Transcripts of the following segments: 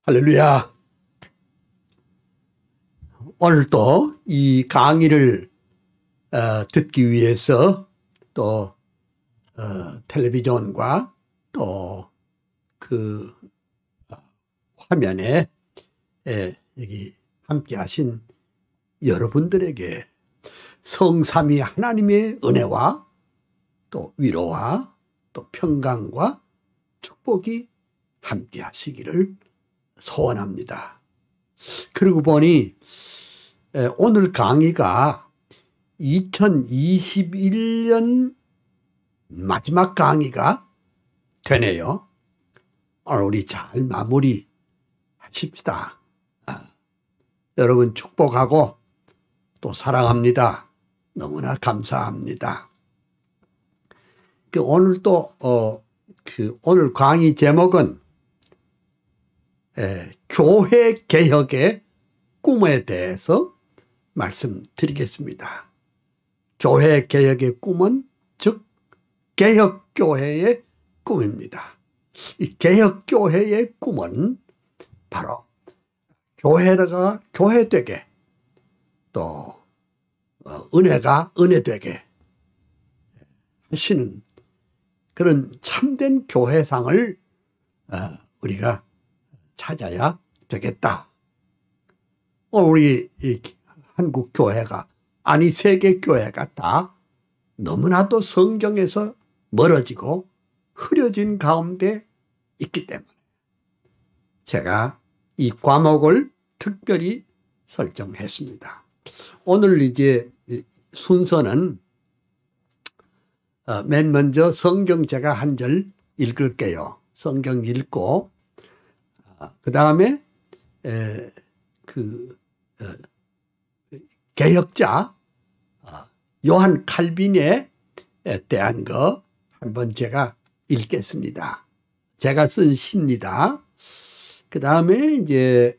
할렐루야. 오늘도 이 강의를 듣기 위해서 또 텔레비전과 또 그 화면에 여기 함께 하신 여러분들에게 성삼위 하나님의 은혜와 또 위로와 또 평강과 축복이 함께 하시기를 소원합니다. 그러고 보니 오늘 강의가 2021년 마지막 강의가 되네요. 오늘 우리 잘 마무리 하십시다. 여러분 축복하고 또 사랑합니다. 너무나 감사합니다. 오늘 또 오늘 강의 제목은 교회 개혁의 꿈에 대해서 말씀드리겠습니다. 교회 개혁의 꿈은 즉 개혁교회의 꿈입니다. 이 개혁교회의 꿈은 바로 교회가 교회되게 또 은혜가 은혜되게 하시는 그런 참된 교회상을 우리가 찾아야 되겠다. 우리 한국 교회가 아니 세계 교회가 다 너무나도 성경에서 멀어지고 흐려진 가운데 있기 때문에 제가 이 과목을 특별히 설정했습니다. 오늘 이제 순서는 맨 먼저 성경 제가 한 절 읽을게요. 성경 읽고 그 다음에 개혁자 요한 칼빈에 대한 거 한번 제가 읽겠습니다. 제가 쓴 시입니다. 그 다음에 이제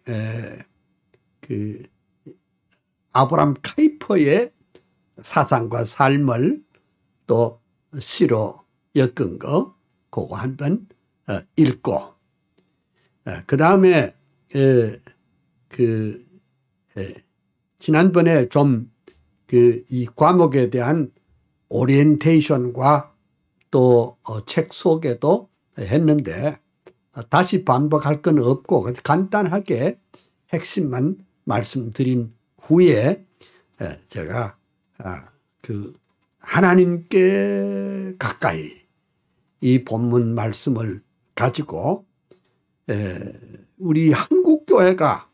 아브라함 카이퍼의 사상과 삶을 또 시로 엮은 거 그거 한번 읽고 그 다음에 지난번에 좀 이 과목에 대한 오리엔테이션과 또 책 소개도 했는데 다시 반복할 건 없고 간단하게 핵심만 말씀드린 후에 제가 하나님께 가까이 이 본문 말씀을 가지고 우리 한국교회가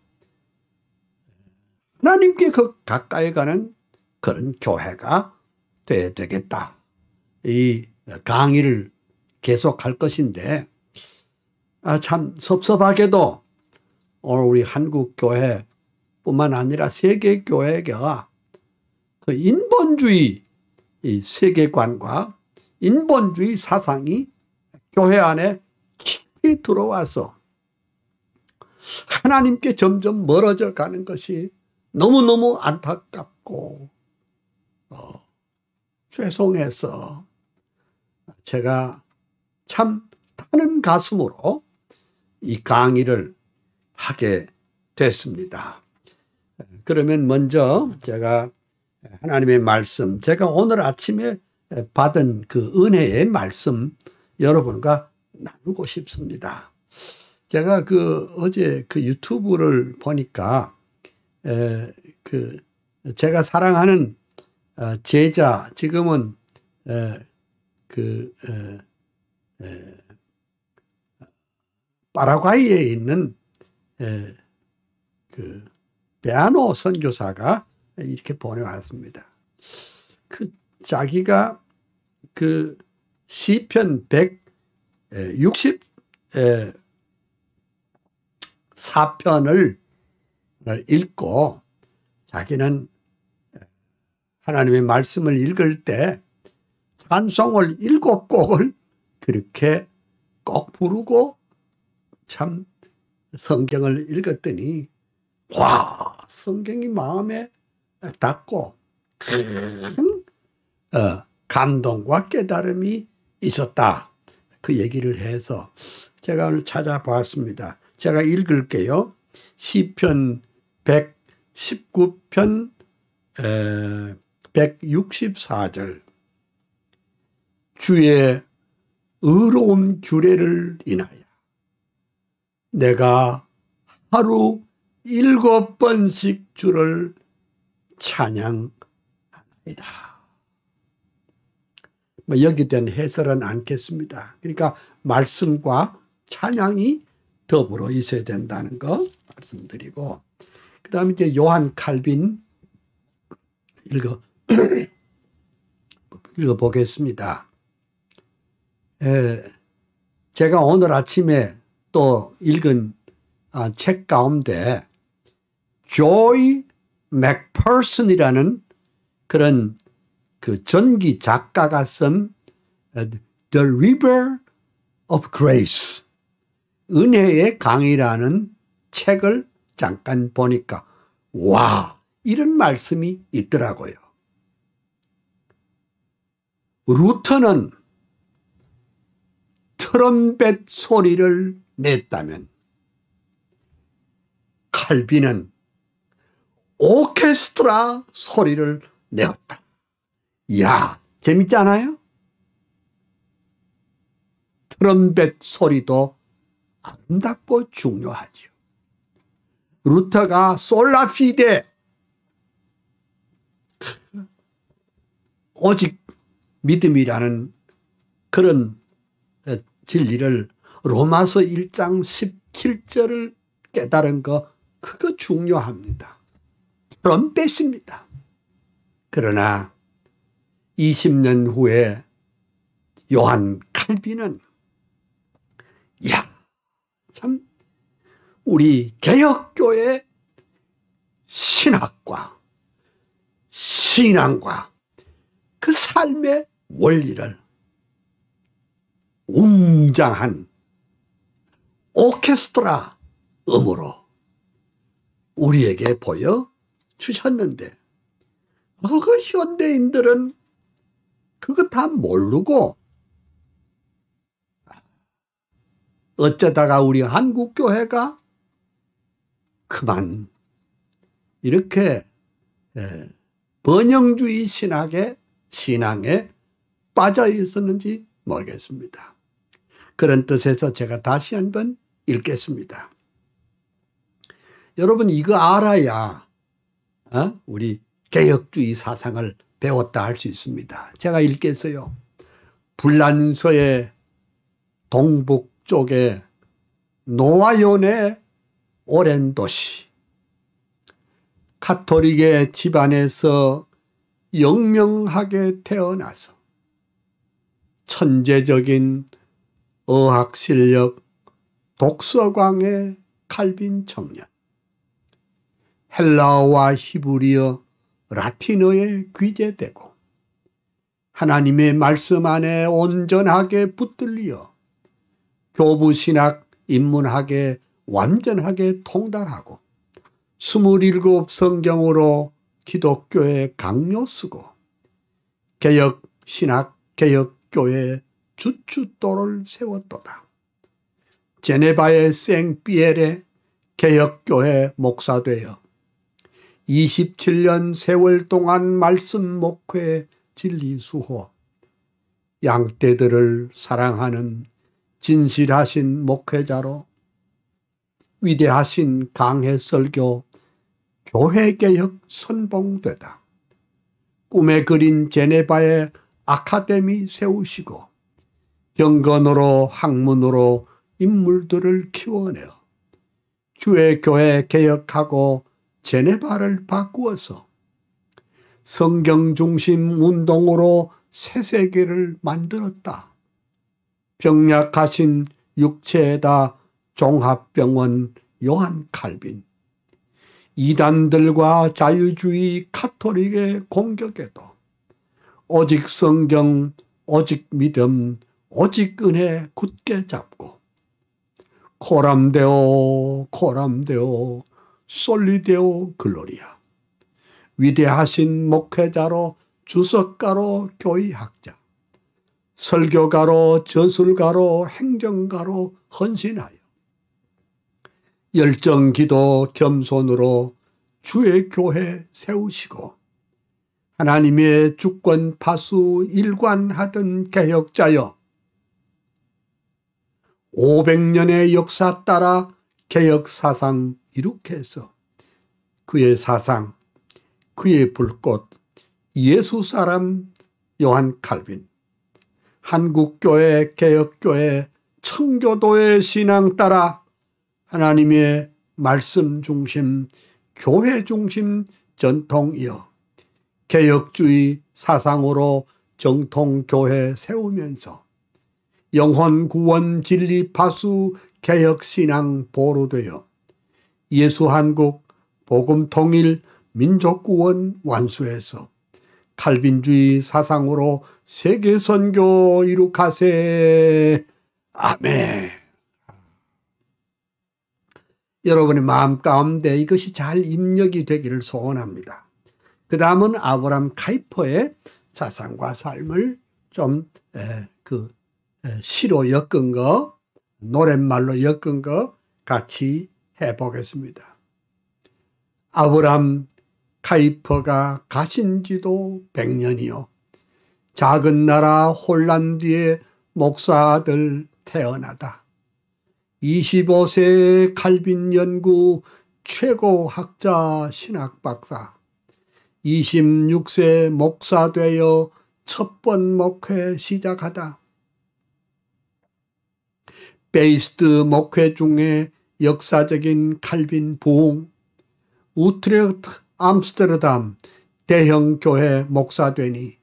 하나님께 가까이 가는 그런 교회가 돼야 되겠다. 이 강의를 계속할 것인데 참 섭섭하게도 오늘 우리 한국교회뿐만 아니라 세계교회가 그 인본주의 이 세계관과 인본주의 사상이 교회 안에 깊이 들어와서 하나님께 점점 멀어져 가는 것이 너무너무 안타깝고 죄송해서 제가 참 타는 가슴으로 이 강의를 하게 됐습니다. 그러면 먼저 제가 하나님의 말씀, 제가 오늘 아침에 받은 그 은혜의 말씀 여러분과 나누고 싶습니다. 제가 어제 유튜브를 보니까 제가 사랑하는 제자, 지금은 파라과이에 있는 베아노 선교사가 이렇게 보내왔습니다. 자기가 시편 164편을 읽고 자기는 하나님의 말씀을 읽을 때 찬송을 7곡을 그렇게 꼭 부르고 참 성경을 읽었더니 와, 성경이 마음에 닿고 큰 감동과 깨달음이 있었다. 그 얘기를 해서 제가 오늘 찾아보았습니다. 제가 읽을게요. 시편 119편 164절. 주의 의로운 규례를 인하여 내가 하루 7번씩 주를 찬양하나이다. 여기에 대한 해설은 않겠습니다. 그러니까 말씀과 찬양이 더불어 있어야 된다는 거 말씀드리고, 그 다음에 이제 요한 칼빈 읽어보겠습니다. 제가 오늘 아침에 또 읽은 책 가운데 조이 맥퍼슨이라는 그런 그 전기 작가가 쓴 The River of Grace, 은혜의 강이라는 책을 잠깐 보니까 와, 이런 말씀이 있더라고요. 루터는 트럼펫 소리를 냈다면 칼빈은 오케스트라 소리를 내었다. 이야, 재밌지 않아요? 트럼펫 소리도 아름답고 중요하죠. 루터가 솔라피데, 오직 믿음이라는 그런 진리를 로마서 1장 17절을 깨달은 거, 그거 중요합니다. 트럼펫입니다. 그러나 20년 후에 요한 칼빈은 참 우리 개혁교회 신학과 신앙과 그 삶의 원리를 웅장한 오케스트라 음으로 우리에게 보여주셨는데, 그 현대인들은 그거 다 모르고 어쩌다가 우리 한국교회가 그만 이렇게 번영주의 신앙에 빠져 있었는지 모르겠습니다. 그런 뜻에서 제가 다시 한번 읽겠습니다. 여러분, 이거 알아야 우리 개혁주의 사상을 배웠다 할 수 있습니다. 제가 읽겠어요. 불란서의 동북쪽에 노아연의 오랜 도시, 카톨릭의 집안에서 영명하게 태어나서 천재적인 어학실력 독서광의 칼빈 청년, 헬라어와 히브리어, 라틴어에 귀재되고 하나님의 말씀 안에 온전하게 붙들려 교부신학 인문학에 완전하게 통달하고 27 성경으로 기독교의 강요 쓰고 개혁신학 개혁교회 주춧돌을 세웠도다. 제네바의 생피에레 개혁교회 목사되어 27년 세월 동안 말씀 목회 진리 수호, 양떼들을 사랑하는 진실하신 목회자로 위대하신 강해 설교 교회개혁 선봉되다. 꿈에 그린 제네바의 아카데미 세우시고 경건으로 학문으로 인물들을 키워내어 주의 교회 개혁하고 제네바를 바꾸어서 성경 중심 운동으로 새 세계를 만들었다. 병약하신 육체에다 종합병원 요한 칼빈, 이단들과 자유주의 카톨릭의 공격에도 오직 성경, 오직 믿음, 오직 은혜 굳게 잡고 코람데오 코람데오 솔리데오 글로리아, 위대하신 목회자로 주석가로 교의학자, 설교가로 저술가로 행정가로 헌신하여 열정기도 겸손으로 주의 교회 세우시고 하나님의 주권 파수 일관하던 개혁자여 500년의 역사 따라 개혁사상 이룩해서 그의 사상, 그의 불꽃, 예수사람 요한 칼빈, 한국교회, 개혁교회, 청교도의 신앙 따라 하나님의 말씀 중심, 교회 중심 전통이여 개혁주의 사상으로 정통교회 세우면서 영혼 구원 진리 파수 개혁신앙 보루되어 예수 한국 복음 통일 민족 구원 완수해서 칼빈주의 사상으로 세계 선교 이룩하세. 아멘. 여러분의 마음 가운데 이것이 잘 입력이 되기를 소원합니다. 그 다음은 아브라함 카이퍼의 사상과 삶을 좀 시로 엮은 거, 노랫말로 엮은 거 같이 해보겠습니다. 아브라함 카이퍼가 가신 지도 100년이요. 작은 나라 홀란드의 목사들 태어나다 25세 칼빈 연구 최고 학자 신학박사 26세 목사 되어 첫 번 목회 시작하다 베이스트 목회 중에 역사적인 칼빈 부흥 우트레흐트 암스테르담 대형 교회 목사 되니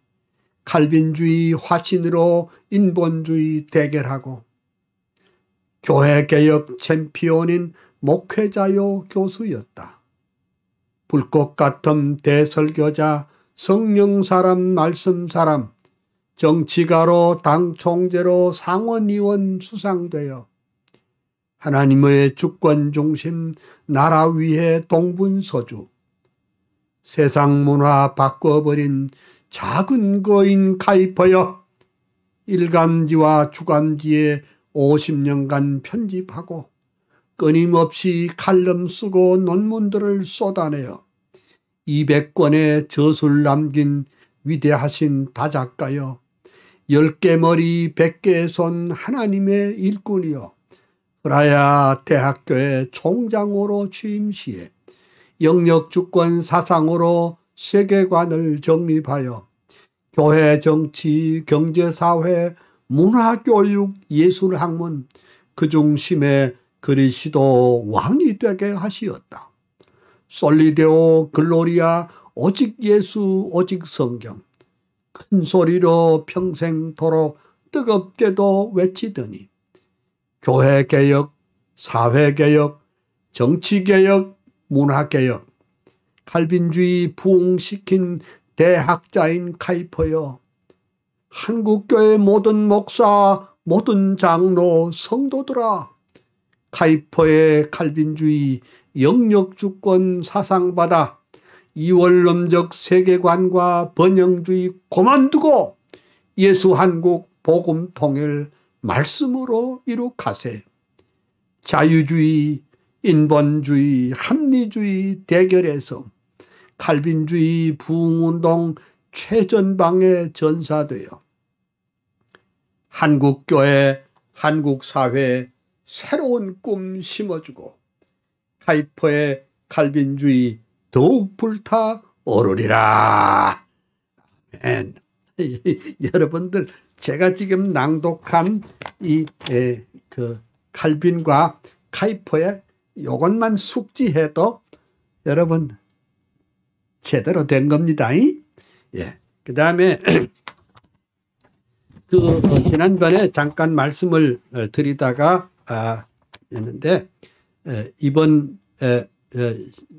칼빈주의 화신으로 인본주의 대결하고 교회 개혁 챔피언인 목회자요 교수였다. 불꽃 같은 대설교자, 성령 사람, 말씀 사람, 정치가로 당 총재로 상원의원 수상되어 하나님의 주권 중심 나라 위에 동분서주 세상 문화 바꿔버린 작은 거인 카이퍼여 일간지와 주간지에 50년간 편집하고 끊임없이 칼럼 쓰고 논문들을 쏟아내어 200권의 저술 남긴 위대하신 다작가여 10개 머리 100개 손 하나님의 일꾼이여 브라야 대학교의 총장으로 취임 시에 영역주권 사상으로 세계관을 정립하여 교회, 정치, 경제사회, 문화교육, 예술학문 그 중심에 그리스도 왕이 되게 하시었다. 솔리데오 글로리아 오직 예수 오직 성경 큰 소리로 평생토록 뜨겁게도 외치더니 교회개혁, 사회개혁, 정치개혁, 문화개혁 칼빈주의 부흥시킨 대학자인 카이퍼여 한국교회 모든 목사 모든 장로 성도들아 카이퍼의 칼빈주의 영역주권 사상받아 이원론적 세계관과 번영주의 고만두고 예수 한국 복음 통일 말씀으로 이룩하세. 자유주의, 인본주의, 합리주의 대결에서 칼빈주의 부흥운동 최전방에 전사되어 한국교회, 한국사회 새로운 꿈 심어주고 카이퍼의 칼빈주의 더욱 불타오르리라. 아멘. 여러분들 제가 지금 낭독한 이 칼빈과 카이퍼의 요것만 숙지해도 여러분 제대로 된 겁니다. 예. 그 다음에 지난번에 잠깐 말씀을 드리다가 했는데 이번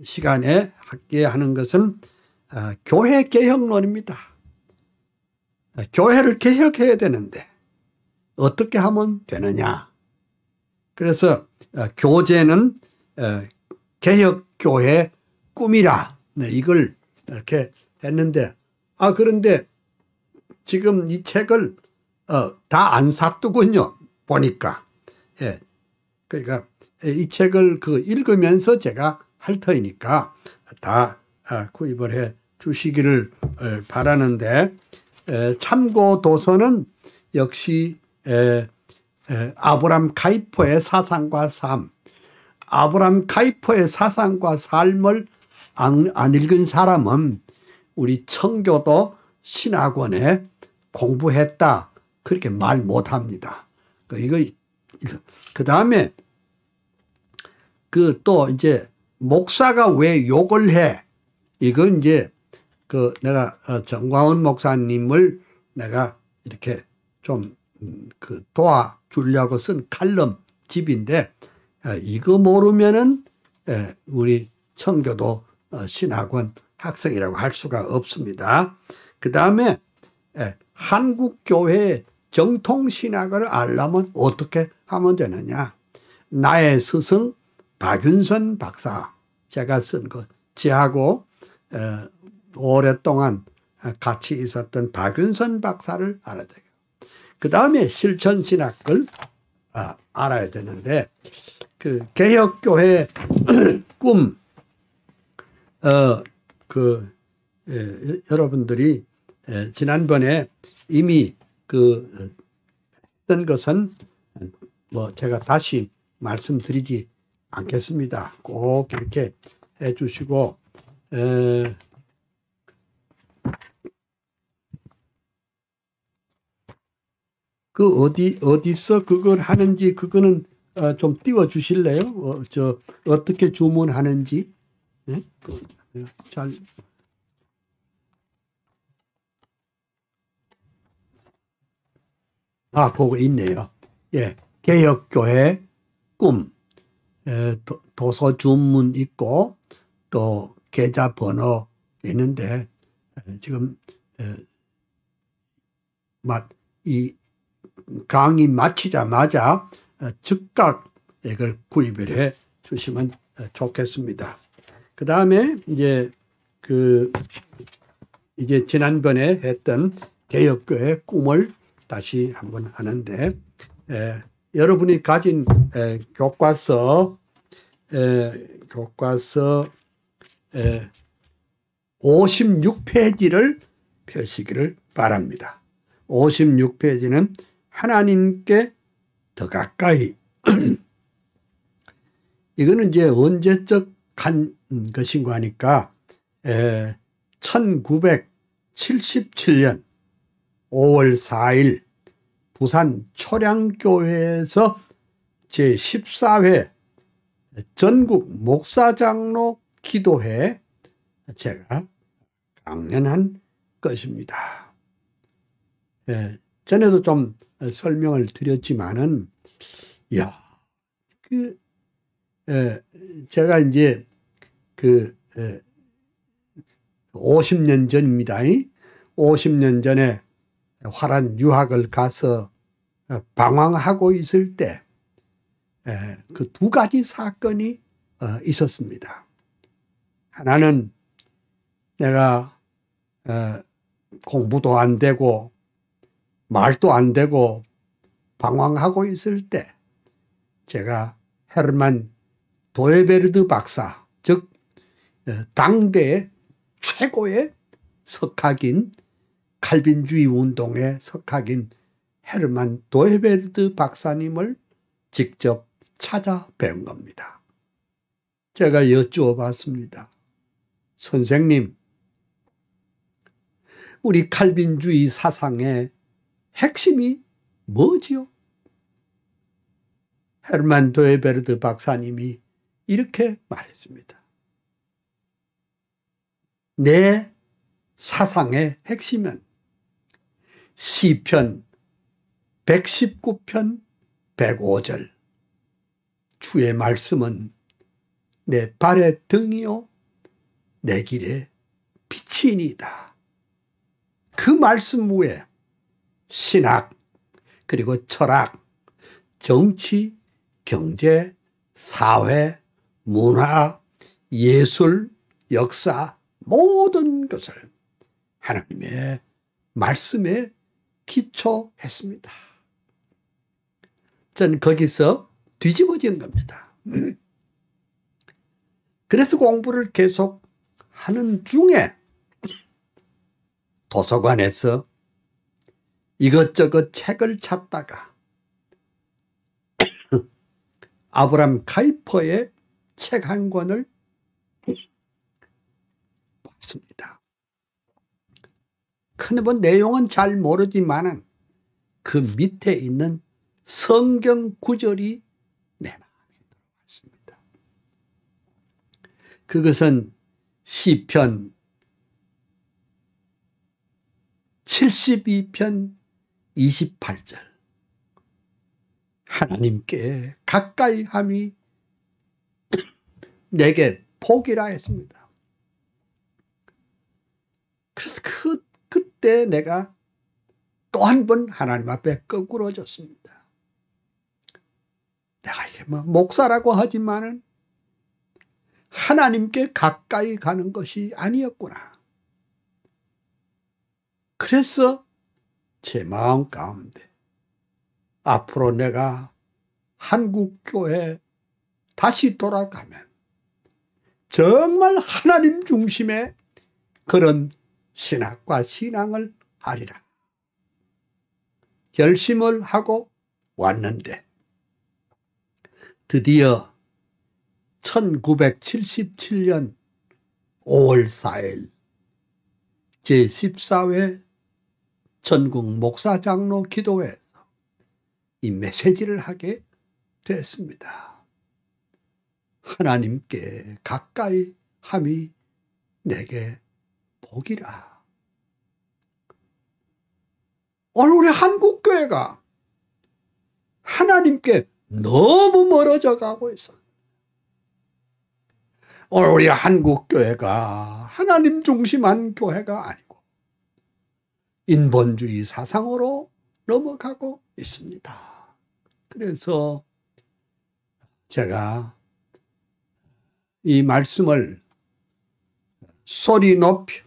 시간에 함께 하는 것은 교회 개혁론입니다. 교회를 개혁해야 되는데 어떻게 하면 되느냐. 그래서 교재는 개혁교회 꿈이라 이걸 이렇게 했는데 그런데 지금 이 책을 다 안 샀더군요. 보니까. 예. 그러니까 이 책을 읽으면서 제가 할 터이니까 다 구입을 해 주시기를 바라는데, 참고 도서는 역시 아브람 카이퍼의 사상과 삶, 아브람 카이퍼의 사상과 삶을 안 읽은 사람은 우리 청교도 신학원에 공부했다 그렇게 말 못합니다. 그 다음에 또 이제 목사가 왜 욕을 해? 이건 이제 내가 정광훈 목사님을 내가 이렇게 좀 도와주려고 쓴 칼럼 집인데, 이거 모르면은 우리 청교도 신학원 학생이라고 할 수가 없습니다. 그 다음에 한국교회의 정통신학을 알려면 어떻게 하면 되느냐. 나의 스승 박윤선 박사, 제가 쓴 거, 저하고 오랫동안 같이 있었던 박윤선 박사를 알아야 돼요. 그 다음에 실천신학을 알아야 되는데, 개혁교회 꿈, 여러분들이 지난번에 이미 했던 것은 제가 다시 말씀드리지 않겠습니다. 꼭 이렇게 해 주시고, 어디서 그걸 하는지 그거는 좀 띄워 주실래요? 어떻게 주문하는지. 네? 잘. 그거 있네요. 예. 개혁교회 꿈. 도서 주문 있고, 또 계좌번호 있는데, 지금, 이 강의 마치자마자 즉각 이걸 구입을 해 주시면 좋겠습니다. 그 다음에 이제 지난번에 했던 개혁교회 꿈을 다시 한번 하는데, 여러분이 가진 교과서 56페이지를 펴시기를 바랍니다. 56페이지는 하나님께 더 가까이. 이거는 이제 언제적 한 것인가 하니까 1977년 5월 4일 부산 초량교회에서 제14회 전국 목사장로 기도회에 제가 강연한 것입니다. 전에도 좀 설명을 드렸지만은, 제가 이제 50년 전입니다. 50년 전에 화란 유학을 가서 방황하고 있을 때 그 두 가지 사건이 있었습니다. 하나는 내가 공부도 안 되고 말도 안 되고 방황하고 있을 때 제가 헤르만 도에베르드 박사, 즉 당대의 최고의 석학인, 칼빈주의 운동의 석학인 헤르만 도에베르드 박사님을 직접 찾아뵌 겁니다. 제가 여쭈어 봤습니다. 선생님, 우리 칼빈주의 사상의 핵심이 뭐지요? 헤르만 도에베르드 박사님이 이렇게 말했습니다. 내 사상의 핵심은 시편 119편 105절. 주의 말씀은 내 발의 등이요 내 길의 빛이니이다. 그 말씀 위에 신학, 그리고 철학, 정치, 경제, 사회, 문화, 예술, 역사, 모든 것을 하나님의 말씀에 기초했습니다. 전 거기서 뒤집어진 겁니다. 그래서 공부를 계속 하는 중에 도서관에서 이것저것 책을 찾다가 아브람 카이퍼의 책 한 권을 봤습니다. 근데 뭐 내용은 잘 모르지만은 그 밑에 있는 성경 구절이 내 마음에 들어왔습니다. 그것은 시편 72편 28절 하나님께 가까이 함이 내게 복이라 했습니다. 그래서 그때 내가 또 한 번 하나님 앞에 거꾸러졌습니다. 내가 이게 뭐 목사라고 하지만은 하나님께 가까이 가는 것이 아니었구나. 그래서 제 마음 가운데 앞으로 내가 한국교회 다시 돌아가면 정말 하나님 중심의 그런 신학과 신앙을 하리라 결심을 하고 왔는데 드디어 1977년 5월 4일 제14회 전국 목사장로 기도회에서 이 메시지를 하게 됐습니다. 하나님께 가까이 함이 내게 복이라. 오늘 우리 한국교회가 하나님께 너무 멀어져 가고 있어. 오늘 우리 한국교회가 하나님 중심한 교회가 아니고 인본주의 사상으로 넘어가고 있습니다. 그래서 제가 이 말씀을 소리 높이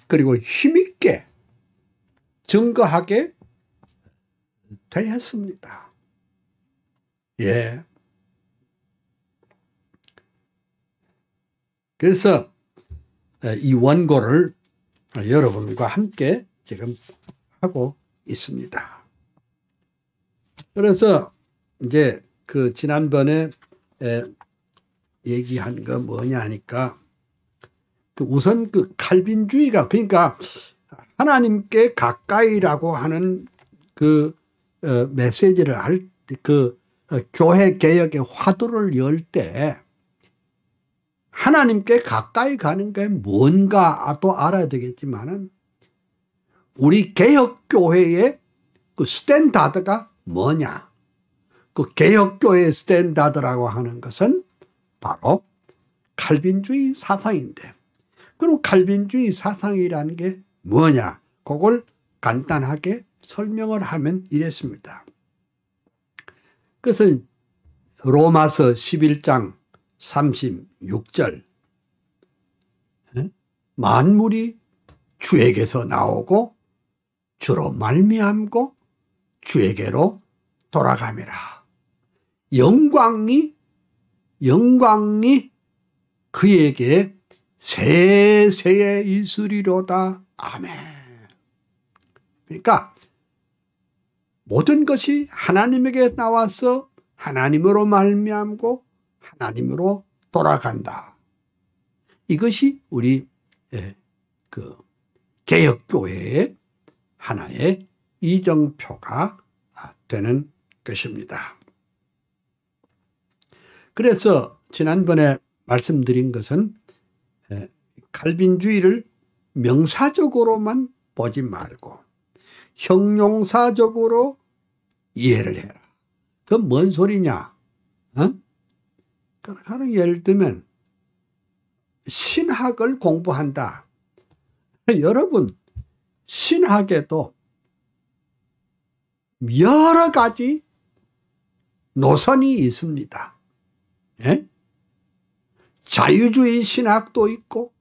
그리고 힘있게 증거하게 되었습니다. 예. 그래서 이 원고를 여러분과 함께 지금 하고 있습니다. 그래서 이제 그 지난번에 얘기한 거 뭐냐 하니까 우선 그 칼빈주의가 그러니까 하나님께 가까이라고 하는 그 메시지를 할 때 그 교회 개혁의 화두를 열 때 하나님께 가까이 가는 게 뭔가도 알아야 되겠지만은 우리 개혁교회의 그 스탠다드가 뭐냐? 그 개혁교회의 스탠다드라고 하는 것은 바로 칼빈주의 사상인데 그럼 칼빈주의 사상이라는 게 뭐냐? 그걸 간단하게 설명을 하면 이랬습니다. 그것은 로마서 11장 36절 만물이 주에게서 나오고 주로 말미암고 주에게로 돌아가미라. 영광이 그에게 세세에 있으리로다. 아멘. 그러니까 모든 것이 하나님에게 나와서 하나님으로 말미암고 하나님으로 돌아간다. 이것이 우리 그 개혁교회의 하나의 이정표가 되는 것입니다. 그래서 지난번에 말씀드린 것은 칼빈주의를 명사적으로만 보지 말고 형용사적으로 이해를 해라. 그건 뭔 소리냐? 그러니까 예를 들면 신학을 공부한다. 여러분 신학에도 여러 가지 노선이 있습니다. 예? 자유주의 신학도 있고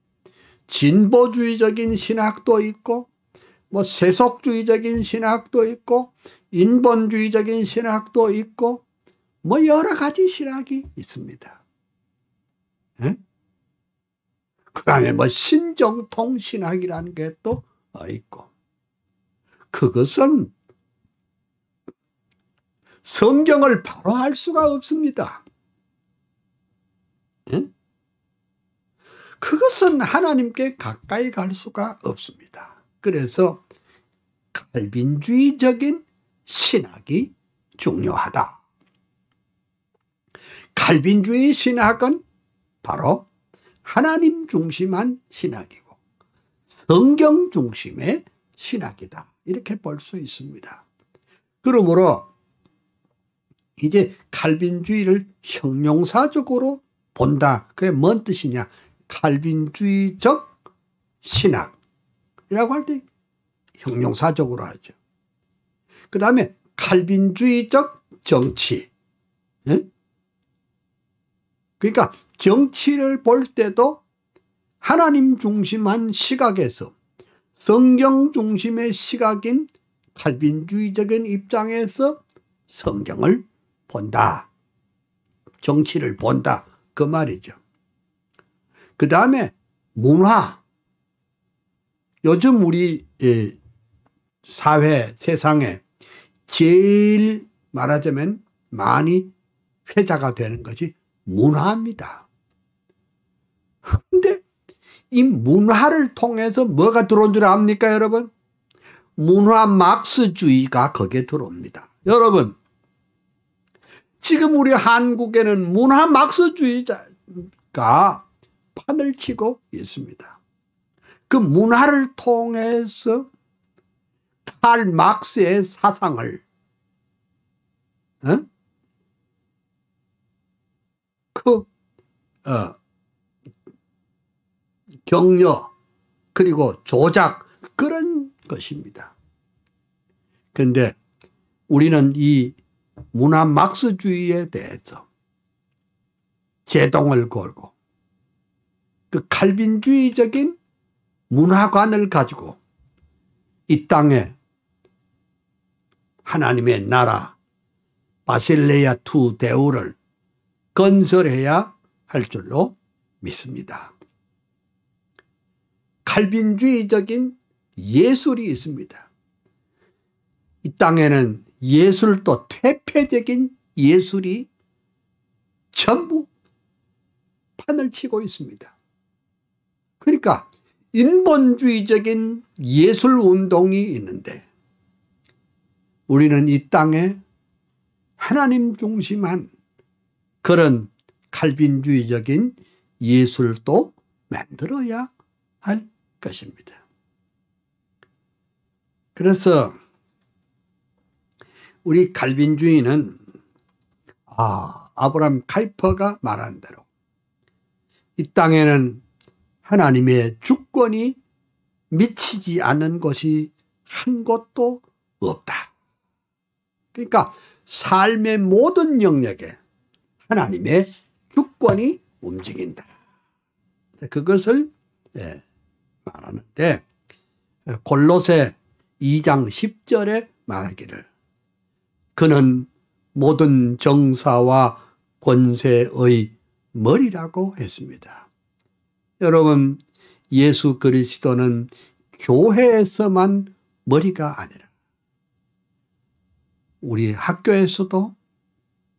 진보주의적인 신학도 있고 뭐 세속주의적인 신학도 있고 인본주의적인 신학도 있고 뭐 여러 가지 신학이 있습니다. 예? 그 다음에 뭐 신정통 신학이라는 게 또 있고, 그것은 성경을 바로 알 수가 없습니다. 예? 그것은 하나님께 가까이 갈 수가 없습니다. 그래서 칼빈주의적인 신학이 중요하다. 칼빈주의 신학은 바로 하나님 중심한 신학이고 성경 중심의 신학이다. 이렇게 볼 수 있습니다. 그러므로 이제 칼빈주의를 형용사적으로 본다. 그게 뭔 뜻이냐? 칼빈주의적 신학이라고 할 때 형용사적으로 하죠. 그 다음에 칼빈주의적 정치. 예? 그러니까 정치를 볼 때도 하나님 중심한 시각에서 성경 중심의 시각인 칼빈주의적인 입장에서 성경을 본다. 정치를 본다. 그 말이죠. 그 다음에 문화. 요즘 우리 사회, 세상에 제일 말하자면 많이 회자가 되는 것이 문화입니다. 근데 이 문화를 통해서 뭐가 들어온 줄 압니까, 여러분? 문화 막스주의가 거기에 들어옵니다. 여러분, 지금 우리 한국에는 문화 막스주의자가 판을 치고 있습니다. 그 문화를 통해서 칼 막스의 사상을 격려 그리고 조작 그런 것입니다. 그런데 우리는 이 문화 막스주의에 대해서 제동을 걸고 그 칼빈주의적인 문화관을 가지고 이 땅에 하나님의 나라 바실레아 투 데우를 건설해야 할 줄로 믿습니다. 칼빈주의적인 예술이 있습니다. 이 땅에는 예술도 퇴폐적인 예술이 전부 판을 치고 있습니다. 그러니까 인본주의적인 예술운동이 있는데 우리는 이 땅에 하나님 중심한 그런 칼빈주의적인 예술도 만들어야 할 것입니다. 그래서 우리 칼빈주의는 아브라함 카이퍼가 말한 대로 이 땅에는 하나님의 주권이 미치지 않는 곳이 한 곳도 없다. 그러니까 삶의 모든 영역에 하나님의 주권이 움직인다. 그것을 말하는데 골로새 2장 10절에 말하기를 그는 모든 정사와 권세의 머리라고 했습니다. 여러분, 예수 그리스도는 교회에서만 머리가 아니라 우리 학교에서도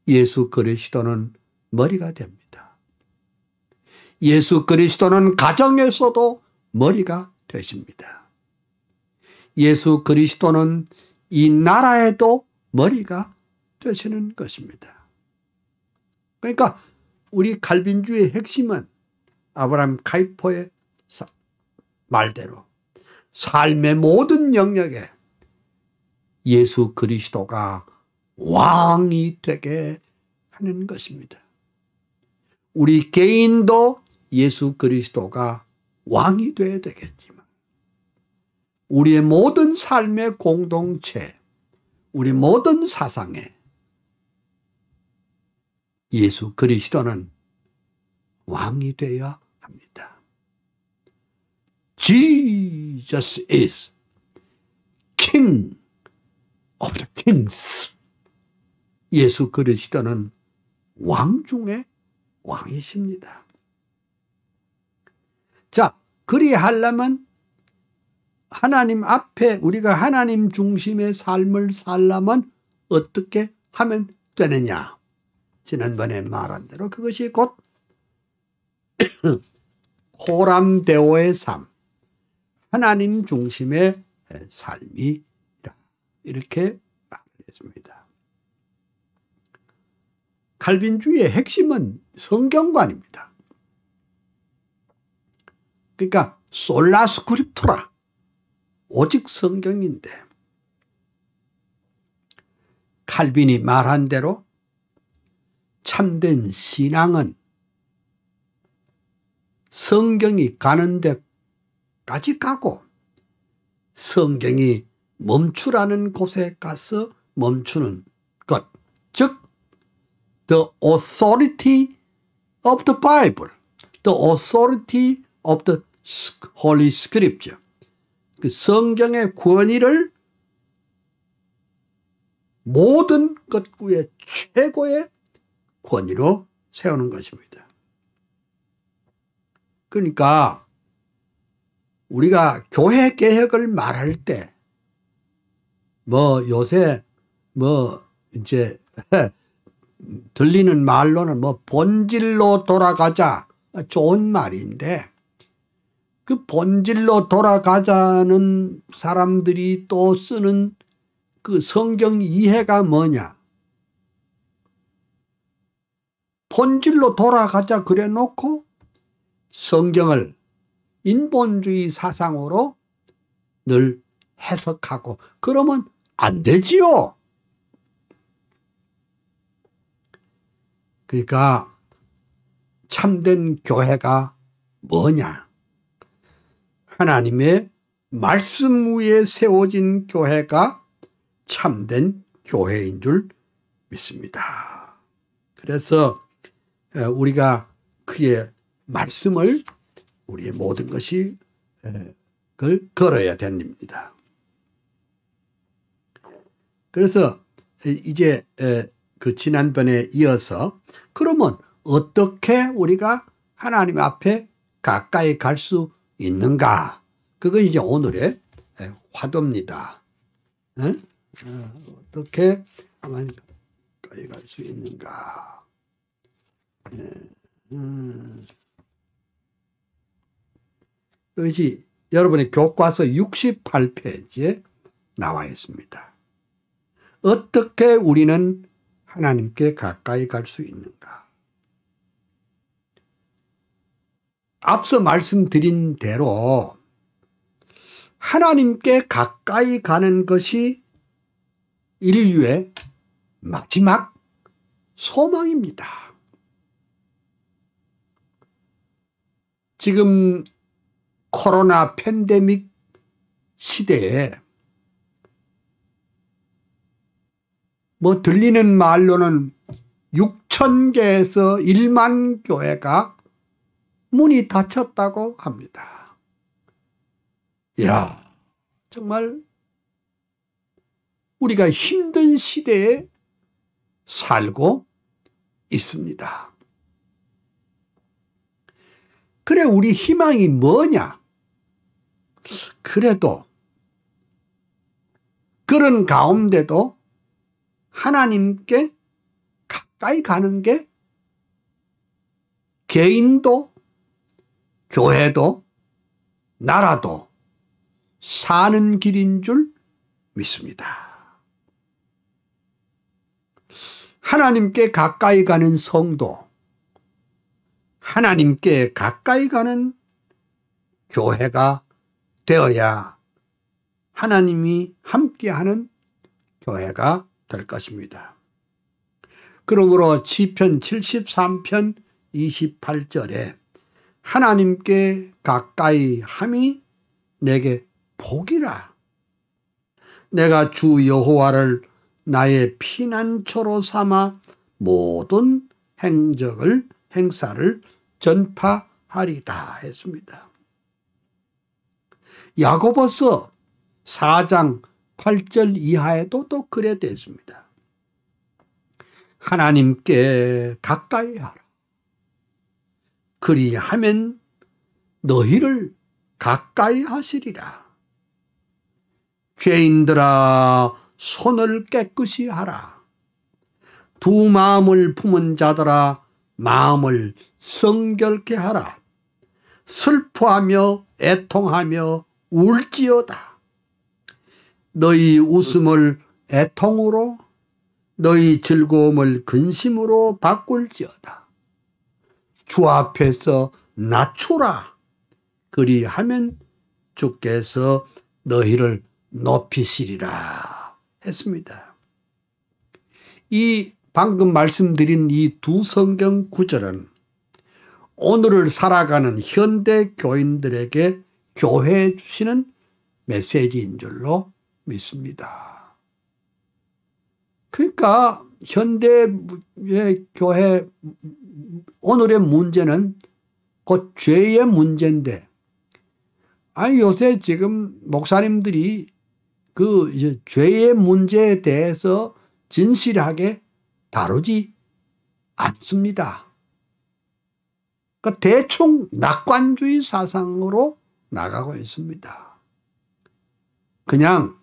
예수 그리스도는 머리가 됩니다. 예수 그리스도는 가정에서도 머리가 되십니다. 예수 그리스도는 이 나라에도 머리가 되시는 것입니다. 그러니까 우리 칼빈주의 핵심은 아브라함 카이퍼의 말대로 삶의 모든 영역에 예수 그리스도가 왕이 되게 하는 것입니다. 우리 개인도 예수 그리스도가 왕이 되어야 되겠지만 우리의 모든 삶의 공동체, 우리 모든 사상에 예수 그리스도는 왕이 되어야 합니다. Jesus is King of the Kings. 예수 그리스도는 왕 중에 왕이십니다. 자, 그리하려면 하나님 앞에 우리가 하나님 중심의 삶을 살려면 어떻게 하면 되느냐? 지난번에 말한 대로 그것이 곧 코람데오의 삶, 하나님 중심의 삶이라 이렇게 말했습니다. 칼빈주의의 핵심은 성경관입니다. 그러니까 솔라 스크립투라, 오직 성경인데, 칼빈이 말한 대로 참된 신앙은 성경이 가는 데까지 가고 성경이 멈추라는 곳에 가서 멈추는 것, 즉 the authority of the Bible, the authority of the Holy Scripture, 그 성경의 권위를 모든 것 위에 최고의 권위로 세우는 것입니다. 그러니까 우리가 교회 개혁을 말할 때 뭐 요새 뭐 이제 들리는 말로는 뭐 본질로 돌아가자, 좋은 말인데 그 본질로 돌아가자는 사람들이 또 쓰는 그 성경 이해가 뭐냐? 본질로 돌아가자 그래 놓고 성경을 인본주의 사상으로 늘 해석하고 그러면 안 되지요. 그러니까 참된 교회가 뭐냐? 하나님의 말씀 위에 세워진 교회가 참된 교회인 줄 믿습니다. 그래서 우리가 그의 말씀을 우리의 모든 것이 그걸 걸어야 됩니다. 그래서 이제 그 지난번에 이어서 그러면 어떻게 우리가 하나님 앞에 가까이 갈 수 있는가? 그거 이제 오늘의 화두입니다. 어떻게 하나님 가까이 갈 수 있는가? 이것이 여러분의 교과서 68페이지에 나와 있습니다. 어떻게 우리는 하나님께 가까이 갈 수 있는가? 앞서 말씀드린 대로 하나님께 가까이 가는 것이 인류의 마지막 소망입니다. 지금 코로나 팬데믹 시대에 뭐 들리는 말로는 6,000개에서 1만 교회가 문이 닫혔다고 합니다. 이야, 정말 우리가 힘든 시대에 살고 있습니다. 그래, 우리 희망이 뭐냐? 그래도 그런 가운데도 하나님께 가까이 가는 게 개인도 교회도 나라도 사는 길인 줄 믿습니다. 하나님께 가까이 가는 성도, 하나님께 가까이 가는 교회가 되어야 하나님이 함께하는 교회가 될 것입니다. 그러므로 시편 73편 28절에 하나님께 가까이 함이 내게 복이라. 내가 주 여호와를 나의 피난처로 삼아 모든 행사를 전파하리다 했습니다. 야고보서 4장 8절 이하에도 또 그래 됐습니다. 하나님께 가까이 하라. 그리하면 너희를 가까이 하시리라. 죄인들아 손을 깨끗이 하라. 두 마음을 품은 자들아 마음을 성결케 하라. 슬퍼하며 애통하며 울지어다. 너희 웃음을 애통으로 너희 즐거움을 근심으로 바꿀지어다. 주 앞에서 낮추라. 그리하면 주께서 너희를 높이시리라 했습니다. 이 방금 말씀드린 이 두 성경 구절은 오늘을 살아가는 현대 교인들에게 교회해 주시는 메시지인 줄로 믿습니다. 그러니까 현대의 교회 오늘의 문제는 곧 죄의 문제인데, 아니 요새 지금 목사님들이 그 죄의 문제에 대해서 진실하게 다루지 않습니다. 그러니까 대충 낙관주의 사상으로 나가고 있습니다. 그냥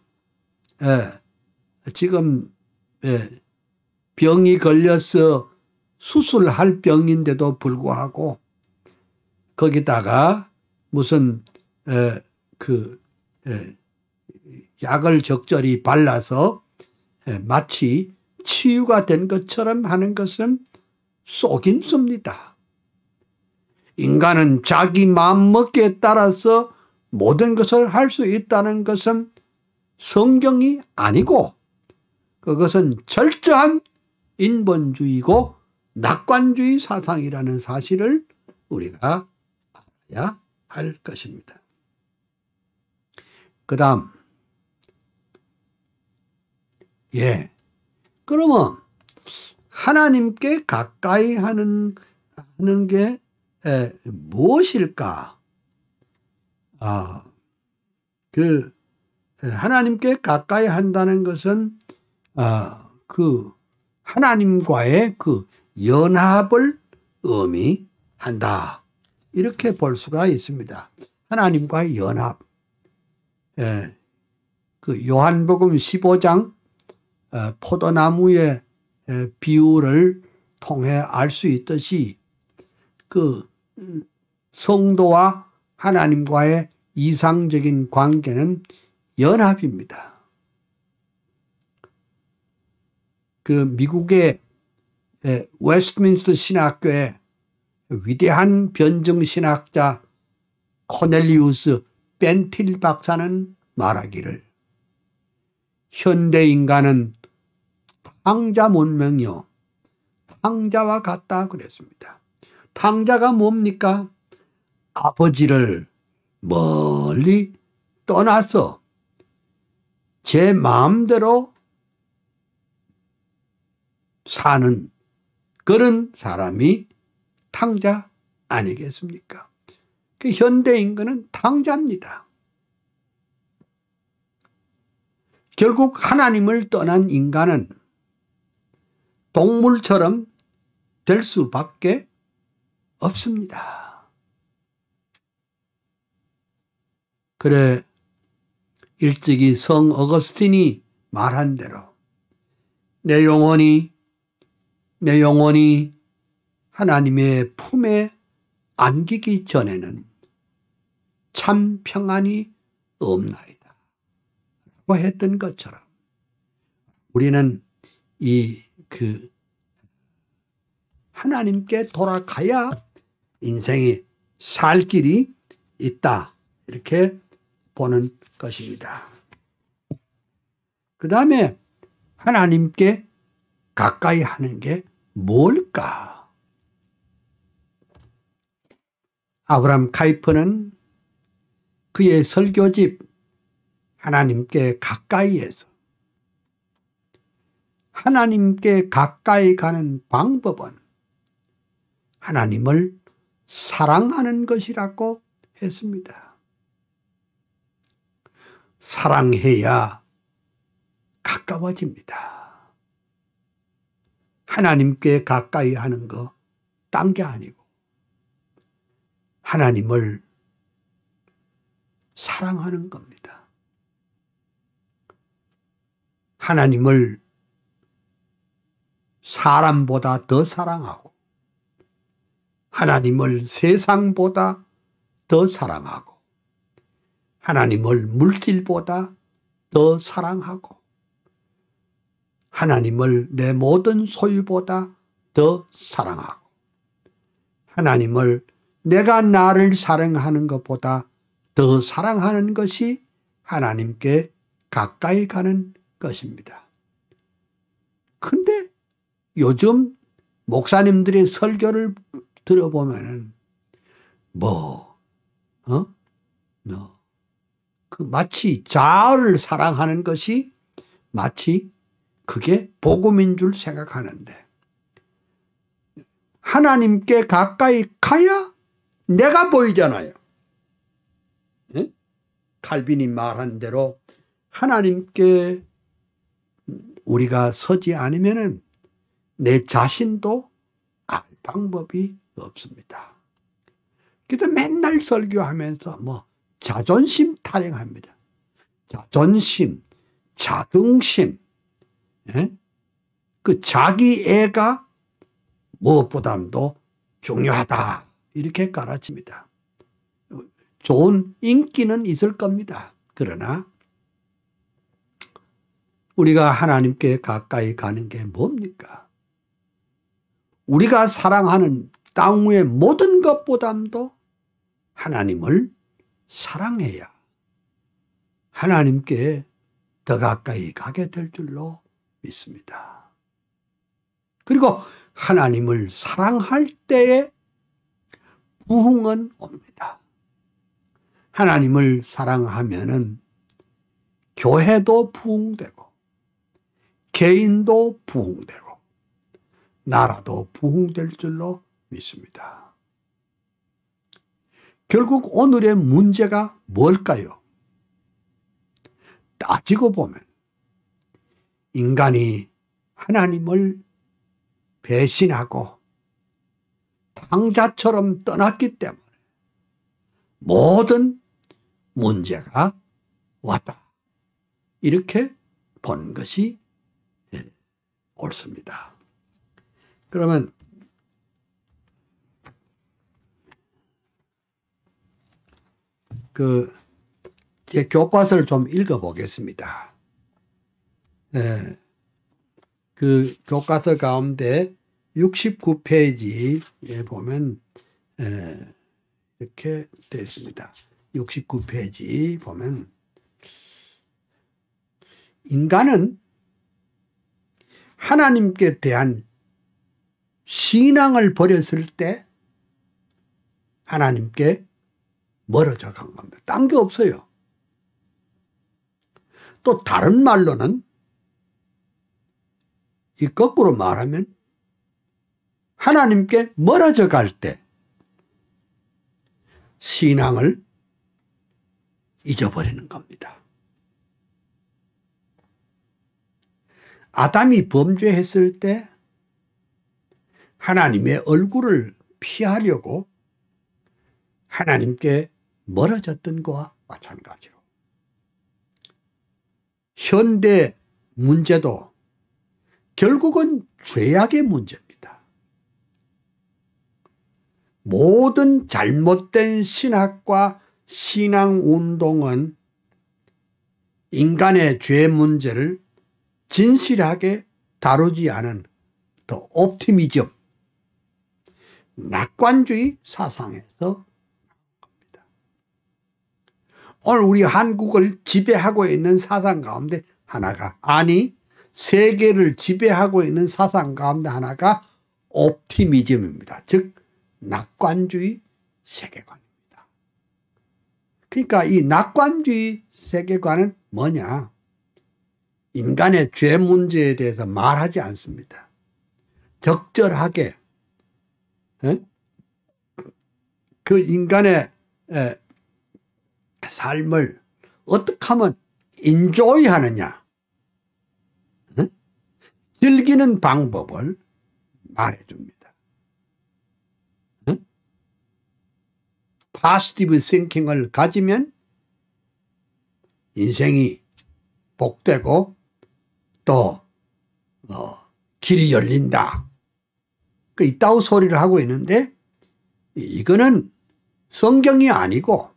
지금 병이 걸려서 수술할 병인데도 불구하고 거기다가 무슨 약을 적절히 발라서 마치 치유가 된 것처럼 하는 것은 속임수입니다. 인간은 자기 마음먹기에 따라서 모든 것을 할 수 있다는 것은 성경이 아니고 그것은 철저한 인본주의고 낙관주의 사상이라는 사실을 우리가 알아야 할 것입니다. 그 다음, 그러면 하나님께 가까이 하는 게 무엇일까? 하나님께 가까이 한다는 것은 그 하나님과의 그 연합을 의미한다. 이렇게 볼 수가 있습니다. 하나님과의 연합. 그 요한복음 15장 포도나무의 비유를 통해 알 수 있듯이 그 성도와 하나님과의 이상적인 관계는 연합입니다. 그 미국의 웨스트민스터 신학교의 위대한 변증신학자 코넬리우스 벤틸 박사는 말하기를 현대 인간은 탕자 문명이요 탕자와 같다 그랬습니다. 탕자가 뭡니까? 아버지를 멀리 떠나서 제 마음대로 사는 그런 사람이 탕자 아니겠습니까? 그 현대 인간은 탕자입니다. 결국 하나님을 떠난 인간은 동물처럼 될 수밖에 없습니다. 그래 일찍이 성 어거스틴이 말한 대로 내 영혼이 하나님의 품에 안기기 전에는 참 평안이 없나이다 라고 했던 것처럼 우리는 하나님께 돌아가야 인생이 살 길이 있다 이렇게 보는 것입니다. 그 다음에 하나님께 가까이 하는 게 뭘까? 아브라함 카이퍼는 그의 설교집 하나님께 가까이에서 하나님께 가까이 가는 방법은 하나님을 사랑하는 것이라고 했습니다. 사랑해야 가까워집니다. 하나님께 가까이 하는 거 딴 게 아니고 하나님을 사랑하는 겁니다. 하나님을 사람보다 더 사랑하고 하나님을 세상보다 더 사랑하고 하나님을 물질보다 더 사랑하고 하나님을 내 모든 소유보다 더 사랑하고 하나님을 내가 나를 사랑하는 것보다 더 사랑하는 것이 하나님께 가까이 가는 것입니다. 근데 요즘 목사님들의 설교를 들어보면은 마치 자아를 사랑하는 것이 마치 그게 복음인 줄 생각하는데 하나님께 가까이 가야 내가 보이잖아요. 예? 칼빈이 말한 대로 하나님께 우리가 서지 않으면은 내 자신도 알 방법이 없습니다. 그래서 맨날 설교하면서 자존심 타령합니다. 자존심, 자긍심, 예? 그 자기애가 무엇보다도 중요하다 이렇게 가르칩니다. 좋은 인기는 있을 겁니다. 그러나 우리가 하나님께 가까이 가는 게 뭡니까? 우리가 사랑하는 땅 위의 모든 것보다도 하나님을 사랑해야 하나님께 더 가까이 가게 될 줄로 믿습니다. 그리고 하나님을 사랑할 때에 부흥은 옵니다. 하나님을 사랑하면은 교회도 부흥되고 개인도 부흥되고 나라도 부흥될 줄로 믿습니다. 결국 오늘의 문제가 뭘까요? 따지고 보면 인간이 하나님을 배신하고 탕자처럼 떠났기 때문에 모든 문제가 왔다. 이렇게 본 것이 옳습니다. 그러면 제 교과서를 좀 읽어보겠습니다. 네. 그 교과서 가운데 69페이지에 보면 이렇게 되어 있습니다. 69페이지 보면 인간은 하나님께 대한 신앙을 버렸을 때 하나님께 멀어져 간 겁니다. 딴 게 없어요. 또 다른 말로는 이 거꾸로 말하면 하나님께 멀어져 갈 때 신앙을 잊어버리는 겁니다. 아담이 범죄했을 때 하나님의 얼굴을 피하려고 하나님께 멀어졌던 것과 마찬가지로 현대 문제도 결국은 죄악의 문제입니다. 모든 잘못된 신학과 신앙운동은 인간의 죄 문제를 진실하게 다루지 않은 더 옵티미즘, 낙관주의 사상에서 겁니다. 오늘 우리 한국을 지배하고 있는 사상 가운데 하나가, 아니 세계를 지배하고 있는 사상 가운데 하나가 옵티미즘입니다. 즉 낙관주의 세계관입니다. 그러니까 이 낙관주의 세계관은 뭐냐? 인간의 죄 문제에 대해서 말하지 않습니다. 적절하게 그 인간의 삶을 어떻게 하면 인조이 하느냐, 즐기는 방법을 말해줍니다. 응? 파지티브 싱킹을 가지면 인생이 복되고 또 길이 열린다. 이따구 소리를 하고 있는데 이거는 성경이 아니고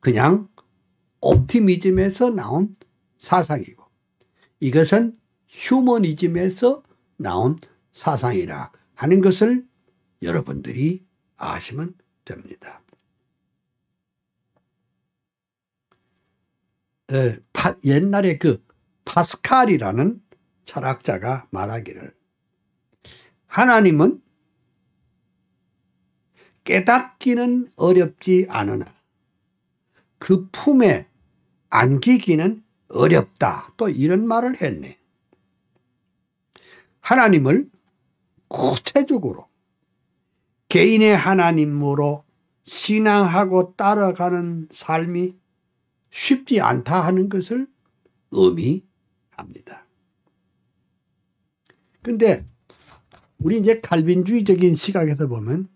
그냥 옵티미즘에서 나온 사상이고 이것은 휴머니즘에서 나온 사상이라 하는 것을 여러분들이 아시면 됩니다. 옛날에 그 파스칼이라는 철학자가 말하기를 하나님은 깨닫기는 어렵지 않으나 그 품에 안기기는 어렵다. 또 이런 말을 했네. 하나님을 구체적으로 개인의 하나님으로 신앙하고 따라가는 삶이 쉽지 않다 하는 것을 의미합니다. 근데 우리 이제 칼빈주의적인 시각에서 보면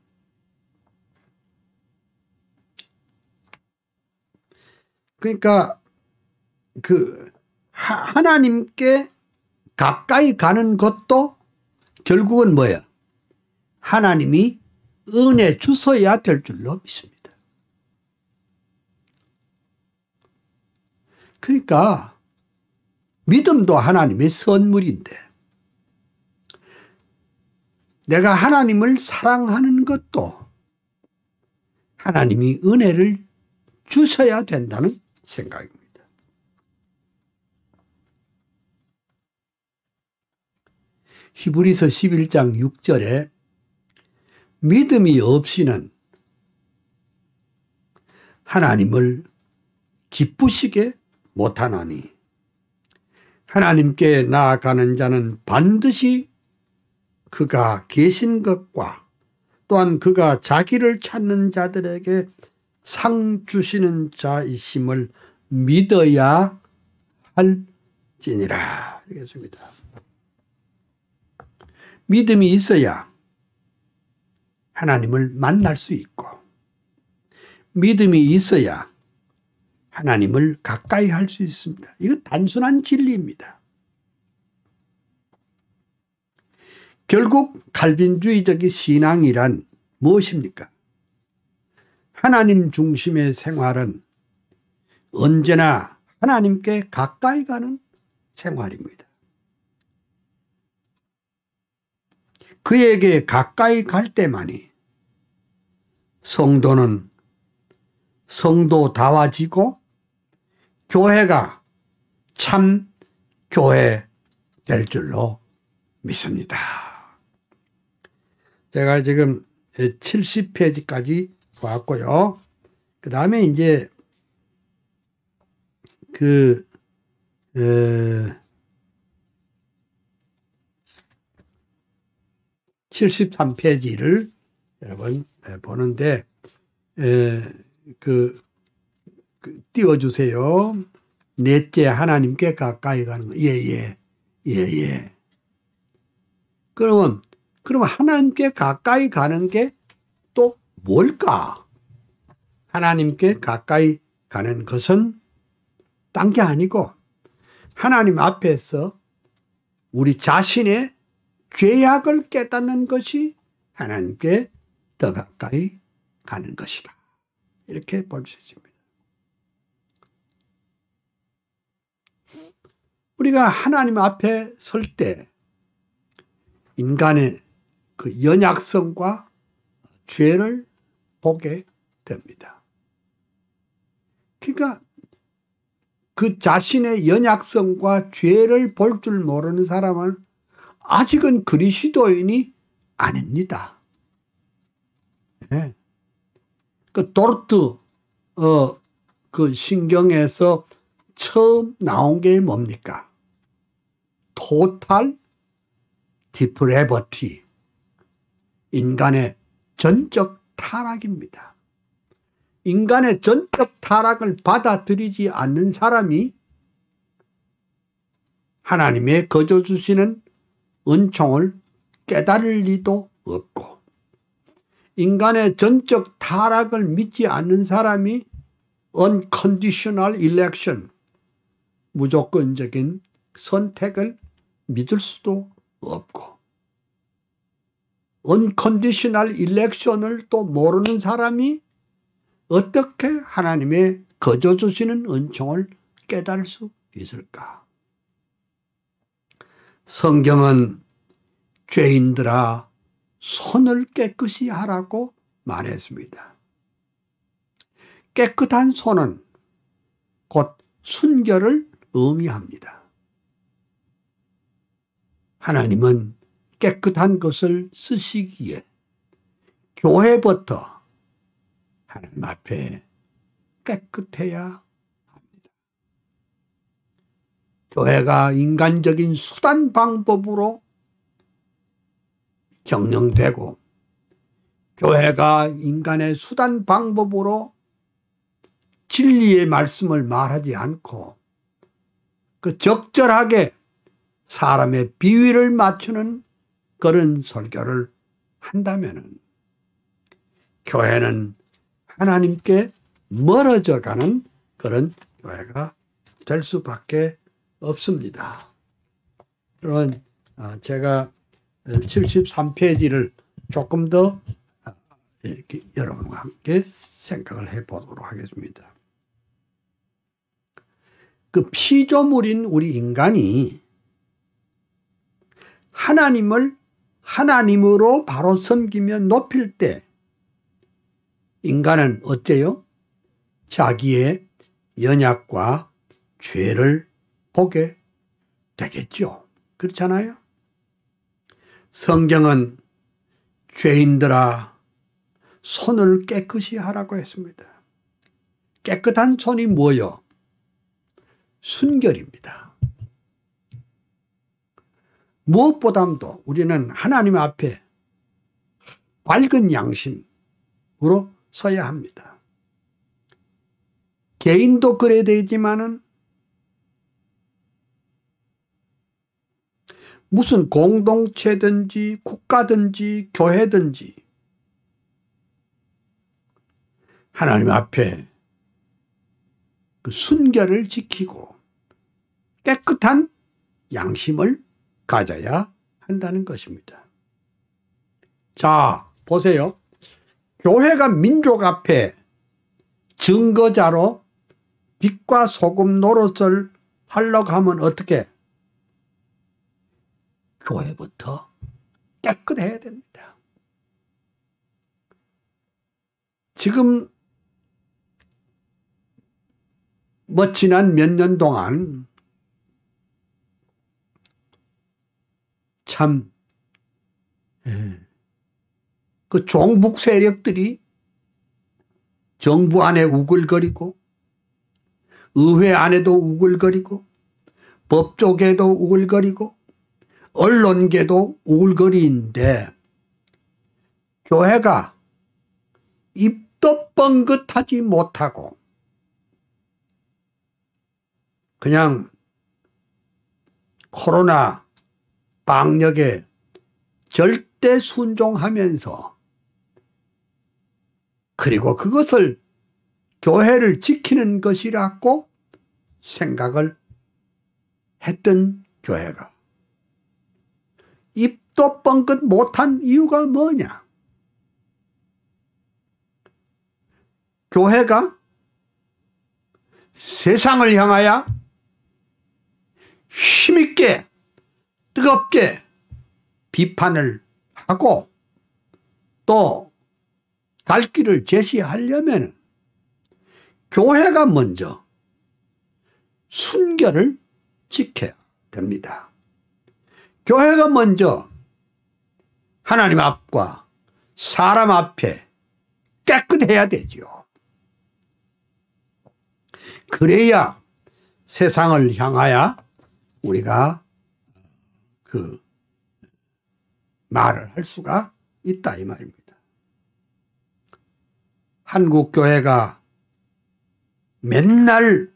그러니까 그 하나님께 가까이 가는 것도 결국은 뭐예요? 하나님이 은혜 주셔야 될 줄로 믿습니다. 그러니까 믿음도 하나님의 선물인데 내가 하나님을 사랑하는 것도 하나님이 은혜를 주셔야 된다는 생각입니다. 히브리서 11장 6절에 믿음이 없이는 하나님을 기쁘시게 못하나니 하나님께 나아가는 자는 반드시 그가 계신 것과 또한 그가 자기를 찾는 자들에게 상 주시는 자이심을 믿어야 할지니라. 이겠습니다. 믿음이 있어야 하나님을 만날 수 있고 믿음이 있어야 하나님을 가까이 할 수 있습니다. 이건 단순한 진리입니다. 결국 칼빈주의적인 신앙이란 무엇입니까? 하나님 중심의 생활은 언제나 하나님께 가까이 가는 생활입니다. 그에게 가까이 갈 때만이 성도는 성도다워지고 교회가 참 교회 될 줄로 믿습니다. 제가 지금 70페이지까지 왔고요. 그 다음에 이제 73페이지를 여러분 보는데 띄워주세요. 넷째 하나님께 가까이 가는 거. 예. 그러면 하나님께 가까이 가는 게 또 뭘까? 하나님께 가까이 가는 것은 딴 게 아니고 하나님 앞에서 우리 자신의 죄악을 깨닫는 것이 하나님께 더 가까이 가는 것이다. 이렇게 볼 수 있습니다. 우리가 하나님 앞에 설 때 인간의 그 연약성과 죄를 보게 됩니다. 그러니까 그 자신의 연약성과 죄를 볼 줄 모르는 사람은 아직은 그리스도인이 아닙니다. 네. 그 도르트 그 신경에서 처음 나온 게 뭡니까? 토탈 디프레버티, 인간의 전적 타락입니다. 인간의 전적 타락을 받아들이지 않는 사람이 하나님의 거저 주시는 은총을 깨달을 리도 없고, 인간의 전적 타락을 믿지 않는 사람이 unconditional election, 무조건적인 선택을 믿을 수도 없고, unconditional election을 또 모르는 사람이 어떻게 하나님의 거저 주시는 은총을 깨달을 수 있을까? 성경은 죄인들아 손을 깨끗이 하라고 말했습니다. 깨끗한 손은 곧 순결을 의미합니다. 하나님은 깨끗한 것을 쓰시기에 교회부터 하나님 앞에 깨끗해야 합니다. 교회가 인간적인 수단 방법으로 경영되고, 교회가 인간의 수단 방법으로 진리의 말씀을 말하지 않고 그 적절하게 사람의 비위를 맞추는 그런 설교를 한다면 교회는 하나님께 멀어져 가는 그런 교회가 될 수밖에 없습니다. 그런 제가 73페이지를 조금 더 이렇게 여러분과 함께 생각을 해보도록 하겠습니다. 그 피조물인 우리 인간이 하나님을 하나님으로 바로 섬기며 높일 때 인간은 어째요? 자기의 연약과 죄를 보게 되겠죠. 그렇잖아요. 성경은 죄인들아 손을 깨끗이 하라고 했습니다. 깨끗한 손이 뭐요? 순결입니다. 무엇보다도 우리는 하나님 앞에 밝은 양심으로 서야 합니다. 개인도 그래야 되지만은 무슨 공동체든지 국가든지 교회든지 하나님 앞에 그 순결을 지키고 깨끗한 양심을 가져야 한다는 것입니다. 자, 보세요. 교회가 민족 앞에 증거자로 빛과 소금 노릇을 하려고 하면 어떻게? 교회부터 깨끗해야 됩니다. 지금 지난 몇 년 동안 참 그 종북 세력들이 정부 안에 우글거리고 의회 안에도 우글거리고 법조계도 우글거리고 언론계도 우글거리는데 교회가 입도 뻥긋하지 못하고 그냥 코로나 방역에 절대 순종하면서 그리고 그것을 교회를 지키는 것이라고 생각을 했던 교회가 입도 뻥긋 못한 이유가 뭐냐? 교회가 세상을 향하여 힘있게 뜨겁게 비판을 하고 또 갈 길을 제시하려면 교회가 먼저 순결을 지켜야 됩니다. 교회가 먼저 하나님 앞과 사람 앞에 깨끗해야 되죠. 그래야 세상을 향하여 우리가 그 말을 할 수가 있다 이 말입니다. 한국 교회가 맨날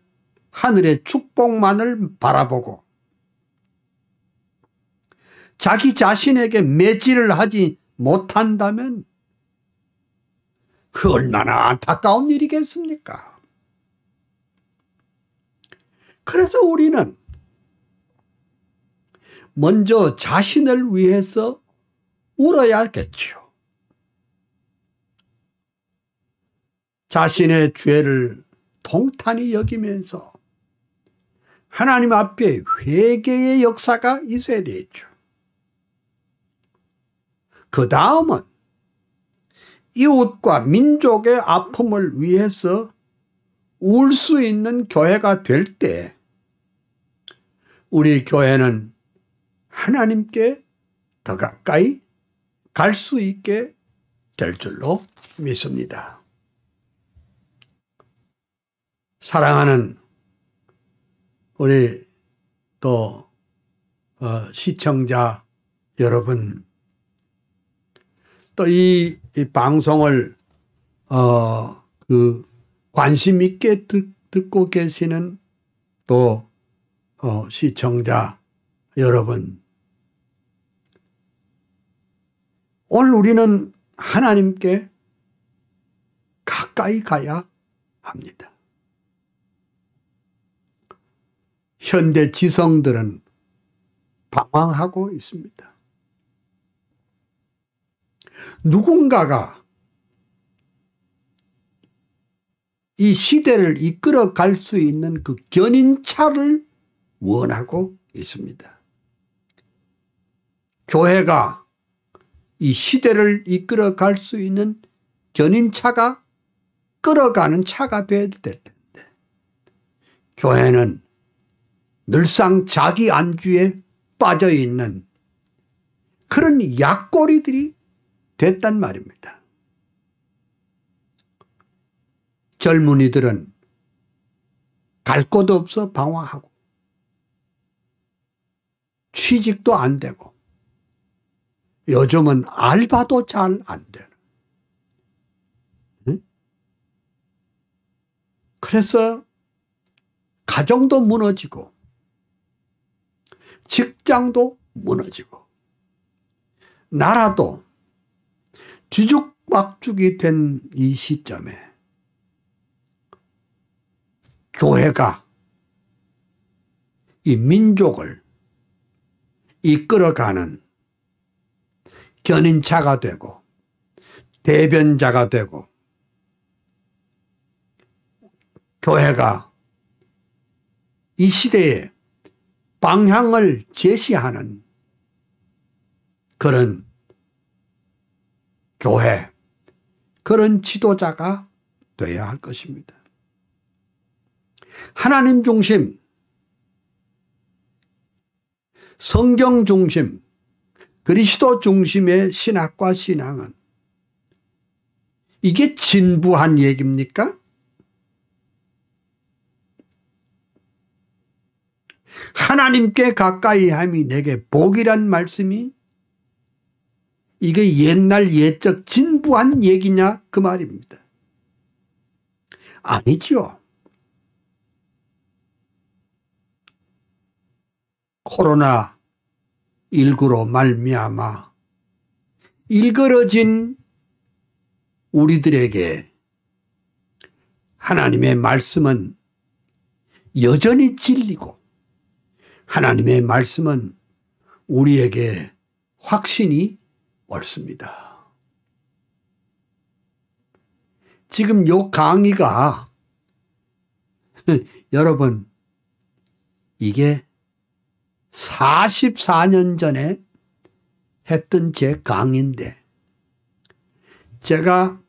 하늘의 축복만을 바라보고 자기 자신에게 매질을 하지 못한다면 그 얼마나 안타까운 일이겠습니까? 그래서 우리는 먼저 자신을 위해서 울어야겠죠. 자신의 죄를 통탄히 여기면서 하나님 앞에 회개의 역사가 있어야 되죠. 그 다음은 이웃과 민족의 아픔을 위해서 울 수 있는 교회가 될 때 우리 교회는 하나님께 더 가까이 갈 수 있게 될 줄로 믿습니다. 사랑하는 우리 또 시청자 여러분, 또 이 방송을 관심 있게 듣고 계시는 또 시청자 여러분, 오늘 우리는 하나님께 가까이 가야 합니다. 현대 지성들은 방황하고 있습니다. 누군가가 이 시대를 이끌어 갈 수 있는 그 견인차를 원하고 있습니다. 교회가 이 시대를 이끌어 갈 수 있는 견인차가 끌어가는 차가 돼야 될 텐데, 교회는 늘상 자기 안주에 빠져 있는 그런 약골이들이 됐단 말입니다. 젊은이들은 갈 곳 없어 방황하고 취직도 안 되고 요즘은 알바도 잘 안 되는. 응? 그래서 가정도 무너지고 직장도 무너지고 나라도 뒤죽박죽이 된 이 시점에 교회가 이 민족을 이끌어가는 견인차가 되고 대변자가 되고, 교회가 이 시대에 방향을 제시하는 그런 교회, 그런 지도자가 되어야 할 것입니다. 하나님 중심, 성경 중심, 그리스도 중심의 신학과 신앙은 이게 진부한 얘기입니까? 하나님께 가까이 함이 내게 복이란 말씀이 이게 옛날 옛적 진부한 얘기냐 그 말입니다. 아니죠. 코로나19로 말미암아 일그러진 우리들에게 하나님의 말씀은 여전히 진리고, 하나님의 말씀은 우리에게 확신이 옳습니다. 지금 요 강의가 여러분, 이게 44년 전에 했던 제 강의인데, 제가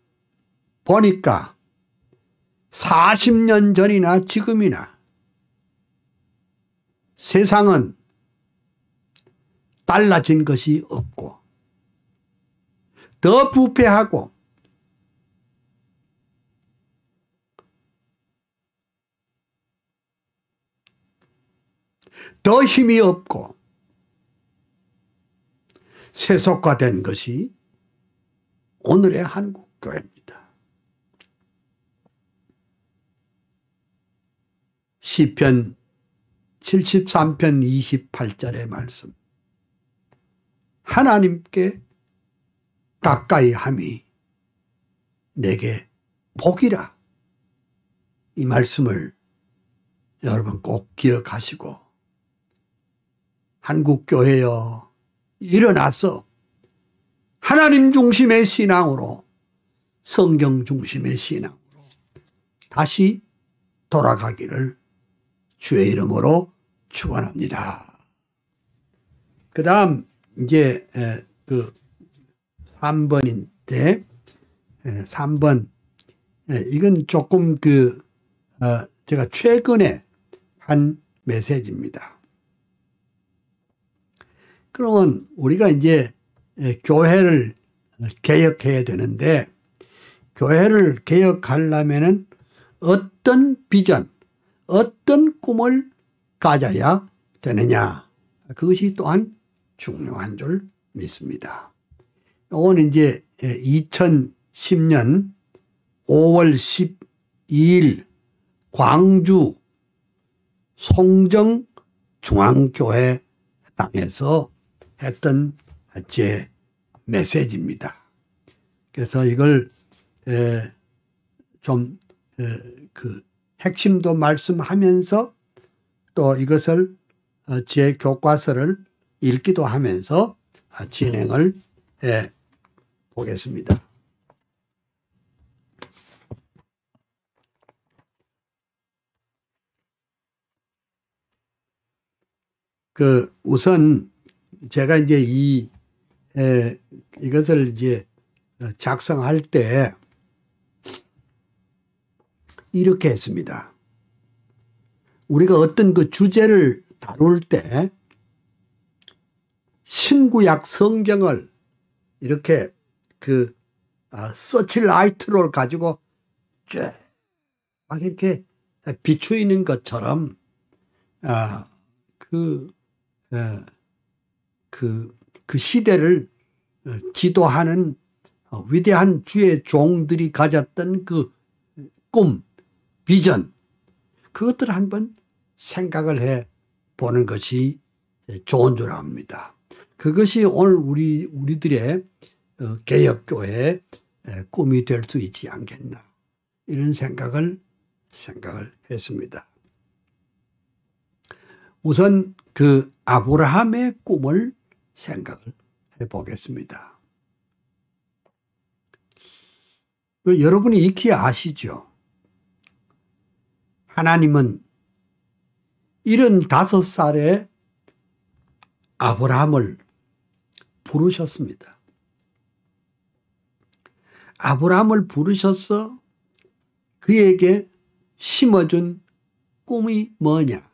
보니까 40년 전이나 지금이나 세상은 달라진 것이 없고 더 부패하고 더 힘이 없고 세속화된 것이 오늘의 한국 교회입니다. 시편 73편 28절의 말씀, 하나님께 가까이 함이 내게 복이라. 이 말씀을 여러분 꼭 기억하시고, 한국교회여 일어나서 하나님 중심의 신앙으로, 성경 중심의 신앙으로 다시 돌아가기를 주의 이름으로 축원합니다. 그 다음 이제 그 3번인데 3번 이건 조금 제가 최근에 한 메시지입니다. 그러면 우리가 이제 교회를 개혁해야 되는데, 교회를 개혁하려면은 어떤 비전, 어떤 꿈을 가져야 되느냐, 그것이 또한 중요한 줄 믿습니다. 이건 이제 2010년 5월 12일 광주 송정중앙교회 땅에서 했던 제 메시지입니다. 그래서 이걸 좀 핵심도 말씀하면서 또 이것을 제 교과서를 읽기도 하면서 진행을 해 보겠습니다. 우선 제가 이제 이것을 이제 작성할 때 이렇게 했습니다. 우리가 어떤 그 주제를 다룰 때 신구약 성경을 이렇게 서치라이트를 가지고 쫙 이렇게 비추이는 것처럼 그 시대를 지도하는 위대한 주의 종들이 가졌던 그 꿈, 비전, 그것들을 한번 생각을 해 보는 것이 좋은 줄 압니다. 그것이 오늘 우리들의 개혁교회의 꿈이 될 수 있지 않겠나, 이런 생각을 했습니다. 우선 아브라함의 꿈을 생각을 해 보겠습니다. 여러분이 익히 아시죠? 하나님은 75살에 아브라함을 부르셨습니다. 아브라함을 부르셔서 그에게 심어준 꿈이 뭐냐?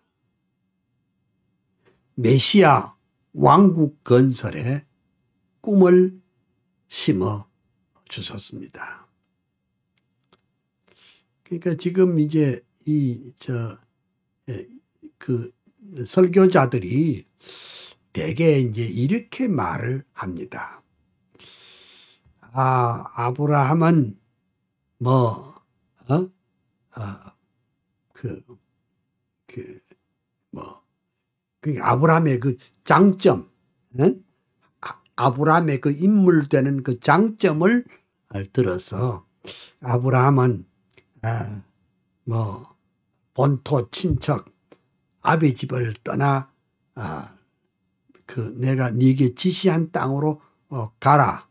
메시아 왕국 건설의 꿈을 심어 주셨습니다. 그러니까 지금 이제 설교자들이 대개 이제 이렇게 말을 합니다. 아브라함은 아브라함의 그 장점, 아브라함의 그 인물 되는 그 장점을 들어서 아브라함은 본토 친척 아비 집을 떠나 내가 네게 지시한 땅으로 가라.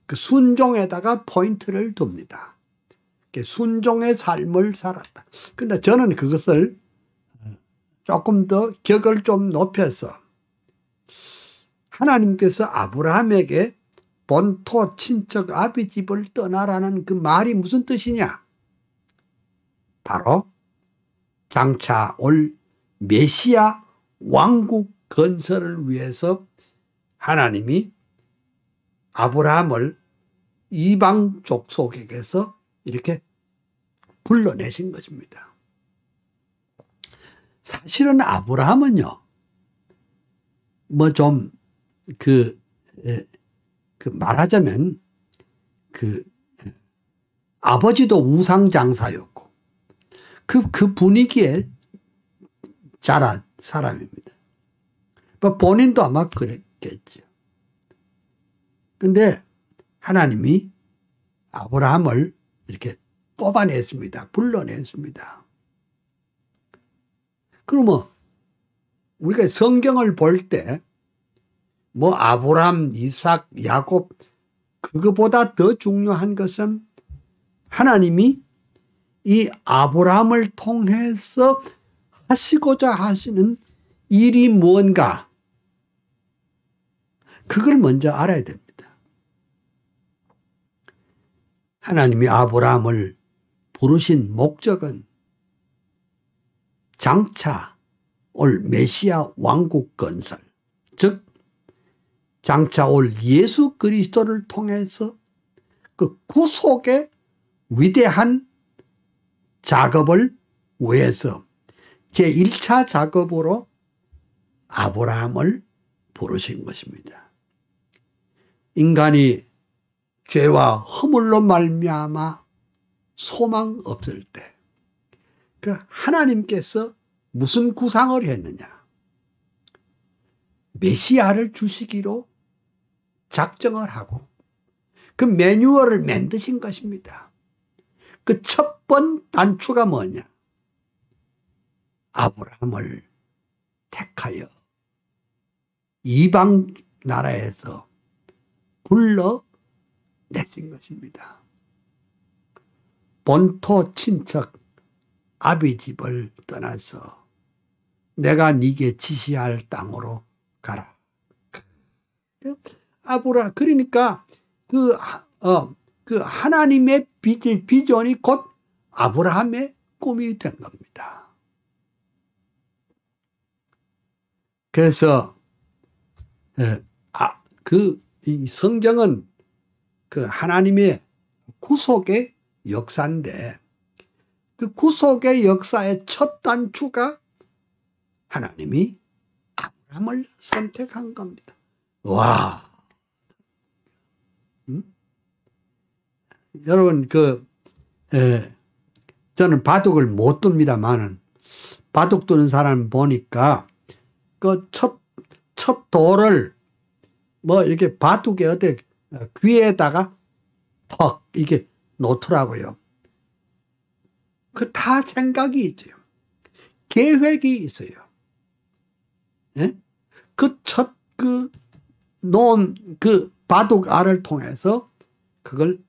그 순종에다가 포인트를 둡니다. 순종의 삶을 살았다. 그런데 저는 그것을 조금 더 격을 좀 높여서 하나님께서 아브라함에게 본토 친척 아비 집을 떠나라는 그 말이 무슨 뜻이냐? 바로 장차 올 메시아 왕국 건설을 위해서 하나님이 아브라함을 이방 족속에게서 이렇게 불러내신 것입니다. 사실은 아브라함은요, 말하자면 아버지도 우상장사였고 그 분위기에 자란 사람입니다. 본인도 아마 그랬겠죠. 근데 하나님이 아브라함을 이렇게 뽑아냈습니다. 불러냈습니다. 그러면 우리가 성경을 볼 때 뭐 아브라함, 이삭, 야곱 그거보다 더 중요한 것은 하나님이 이 아브라함을 통해서 하시고자 하시는 일이 뭔가 그걸 먼저 알아야 됩니다. 하나님이 아브라함을 부르신 목적은 장차 올 메시아 왕국 건설, 즉 장차 올 예수 그리스도를 통해서 그 구속의 위대한 작업을 위해서 제1차 작업으로 아브라함을 부르신 것입니다. 인간이 죄와 허물로 말미암아 소망 없을 때 그 하나님께서 무슨 구상을 했느냐? 메시아를 주시기로 작정을 하고 그 매뉴얼을 만드신 것입니다. 그 첫 번 단추가 뭐냐? 아브라함을 택하여 이방 나라에서 불러내신 것입니다. 본토 친척 아비 집을 떠나서 내가 네게 지시할 땅으로 가라. 그러니까 그 하나님의 비전이 곧 아브라함의 꿈이 된 겁니다. 그래서 이 성경은 그 하나님의 구속의 역사인데 그 구속의 역사의 첫 단추가 하나님이 아브라함을 선택한 겁니다. 와, 여러분 저는 바둑을 못 둡니다만은 바둑 두는 사람 보니까 그 첫 돌을 뭐 이렇게 바둑에 어디 귀에다가 턱 이게 놓더라고요. 그 다 생각이 있어요. 계획이 있어요. 예? 놓은 그 바둑 알을 통해서 그걸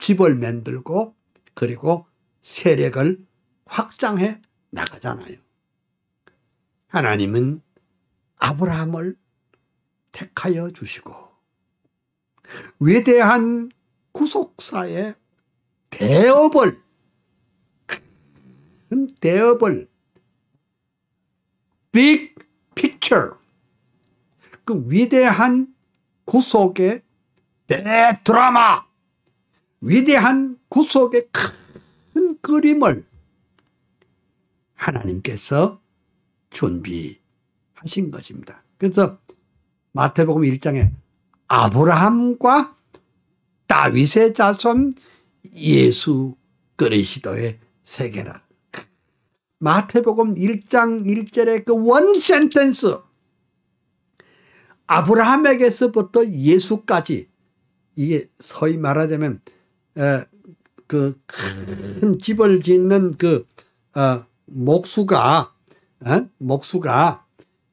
집을 만들고 그리고 세력을 확장해 나가잖아요. 하나님은 아브라함을 택하여 주시고 위대한 구속사의 대업을 빅 픽처 그 위대한 구속의 대드라마 위대한 구속의 큰 그림을 하나님께서 준비하신 것입니다. 그래서 마태복음 1장에 아브라함과 다윗의 자손 예수 그리스도의 세계라. 마태복음 1장 1절의 그 원 센텐스 아브라함에게서부터 예수까지 이게 소위 말하자면 그 큰 집을 짓는 그 목수가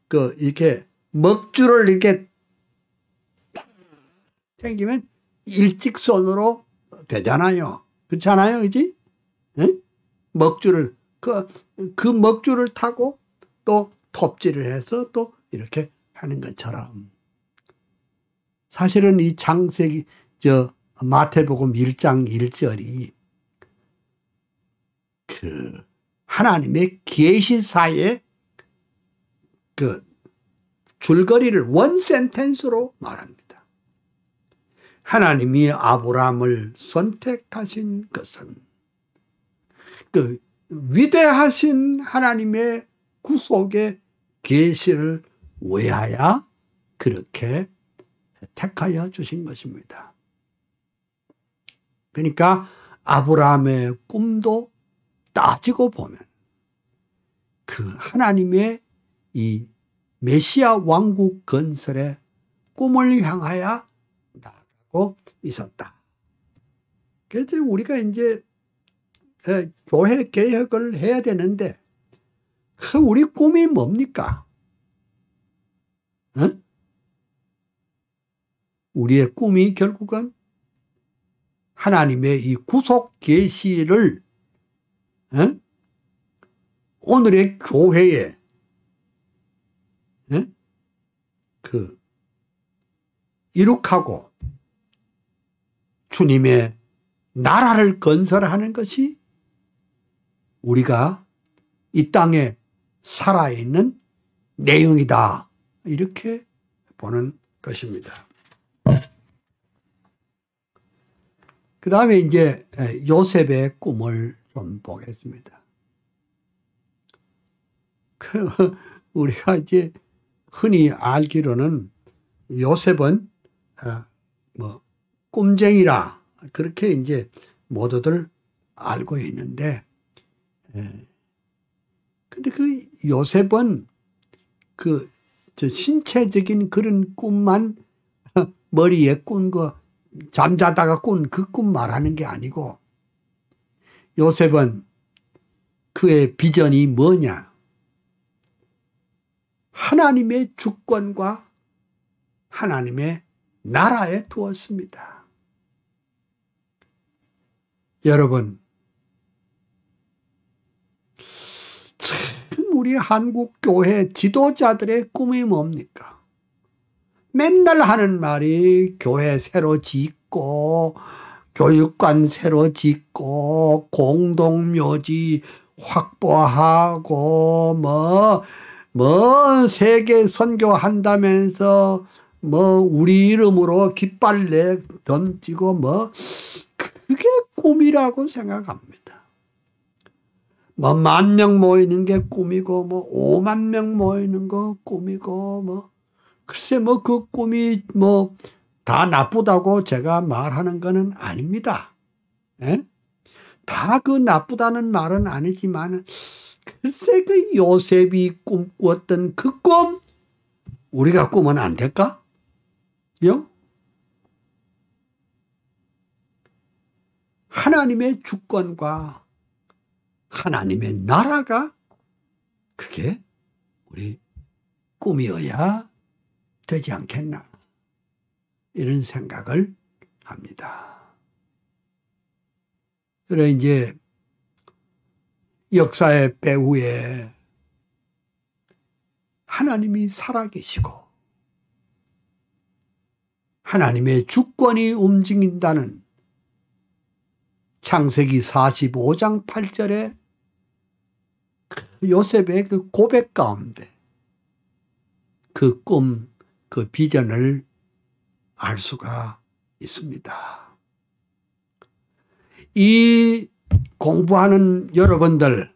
그 이렇게 먹줄을 이렇게 당기면 일직선으로 되잖아요. 그렇잖아요, 그지? 먹줄을 그 먹줄을 타고 또 톱질을 해서 또 이렇게 하는 것처럼 사실은 이 창세기 마태복음 1장 1절이 그 하나님의 계시사의 그 줄거리를 원 센텐스로 말합니다. 하나님이 아브라함을 선택하신 것은 그 위대하신 하나님의 구속의 계시를 위하여 그렇게 택하여 주신 것입니다. 그러니까 아브라함의 꿈도 따지고 보면 그 하나님의 이 메시아 왕국 건설의 꿈을 향하여 하고 있었다. 그래서 우리가 이제 교회 개혁을 해야 되는데 우리 꿈이 뭡니까? 우리의 꿈이 결국은 하나님의 이 구속 계시를 오늘의 교회에 이룩하고 주님의 나라를 건설하는 것이 우리가 이 땅에 살아있는 내용이다. 이렇게 보는 것입니다. 그 다음에 이제 요셉의 꿈을 좀 보겠습니다. 우리가 이제 흔히 알기로는 요셉은 꿈쟁이라 그렇게 이제 모두들 알고 있는데, 근데 그 요셉은 신체적인 그런 꿈만 머리에 꾼 거, 잠자다가 꾼 그 꿈 말하는 게 아니고, 요셉은 그의 비전이 뭐냐? 하나님의 주권과 하나님의 나라에 두었습니다. 여러분, 참 우리 한국 교회 지도자들의 꿈이 뭡니까? 맨날 하는 말이 교회 새로 짓고 교육관 새로 짓고 공동묘지 확보하고 세계 선교한다면서 우리 이름으로 깃발 던지고 그게 꿈이라고 생각합니다. 10,000명 모이는 게 꿈이고 50,000명 모이는 거 꿈이고 글쎄 그 꿈이 다 나쁘다고 제가 말하는 거는 아닙니다. 다 그 나쁘다는 말은 아니지만 글쎄 그 요셉이 꿈꾸었던 그 꿈 우리가 꾸면 안 될까? 하나님의 주권과 하나님의 나라가 그게 우리 꿈이어야 되지 않겠나, 이런 생각을 합니다. 그래 이제 역사의 배후에 하나님이 살아계시고 하나님의 주권이 움직인다는 창세기 45장 8절에 요셉의 그 고백 가운데 그 꿈, 그 비전을 알 수가 있습니다. 이 공부하는 여러분들,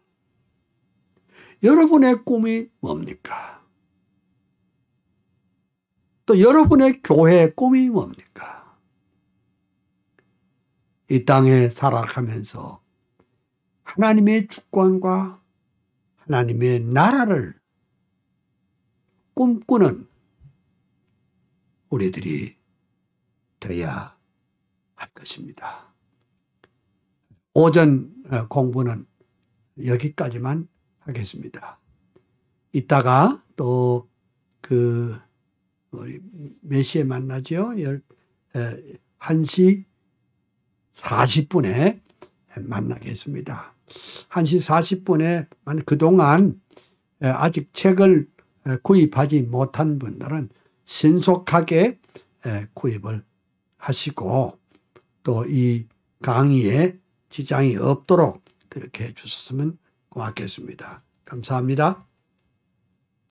여러분의 꿈이 뭡니까? 또 여러분의 교회의 꿈이 뭡니까? 이 땅에 살아가면서 하나님의 주권과 하나님의 나라를 꿈꾸는 우리들이 되어야 할 것입니다. 오전 공부는 여기까지만 하겠습니다. 이따가 또 우리 몇 시에 만나죠? 1시 40분에 만나겠습니다. 1시 40분에 그동안 아직 책을 구입하지 못한 분들은 신속하게 구입을 하시고 또 이 강의에 지장이 없도록 그렇게 해주셨으면 고맙겠습니다. 감사합니다.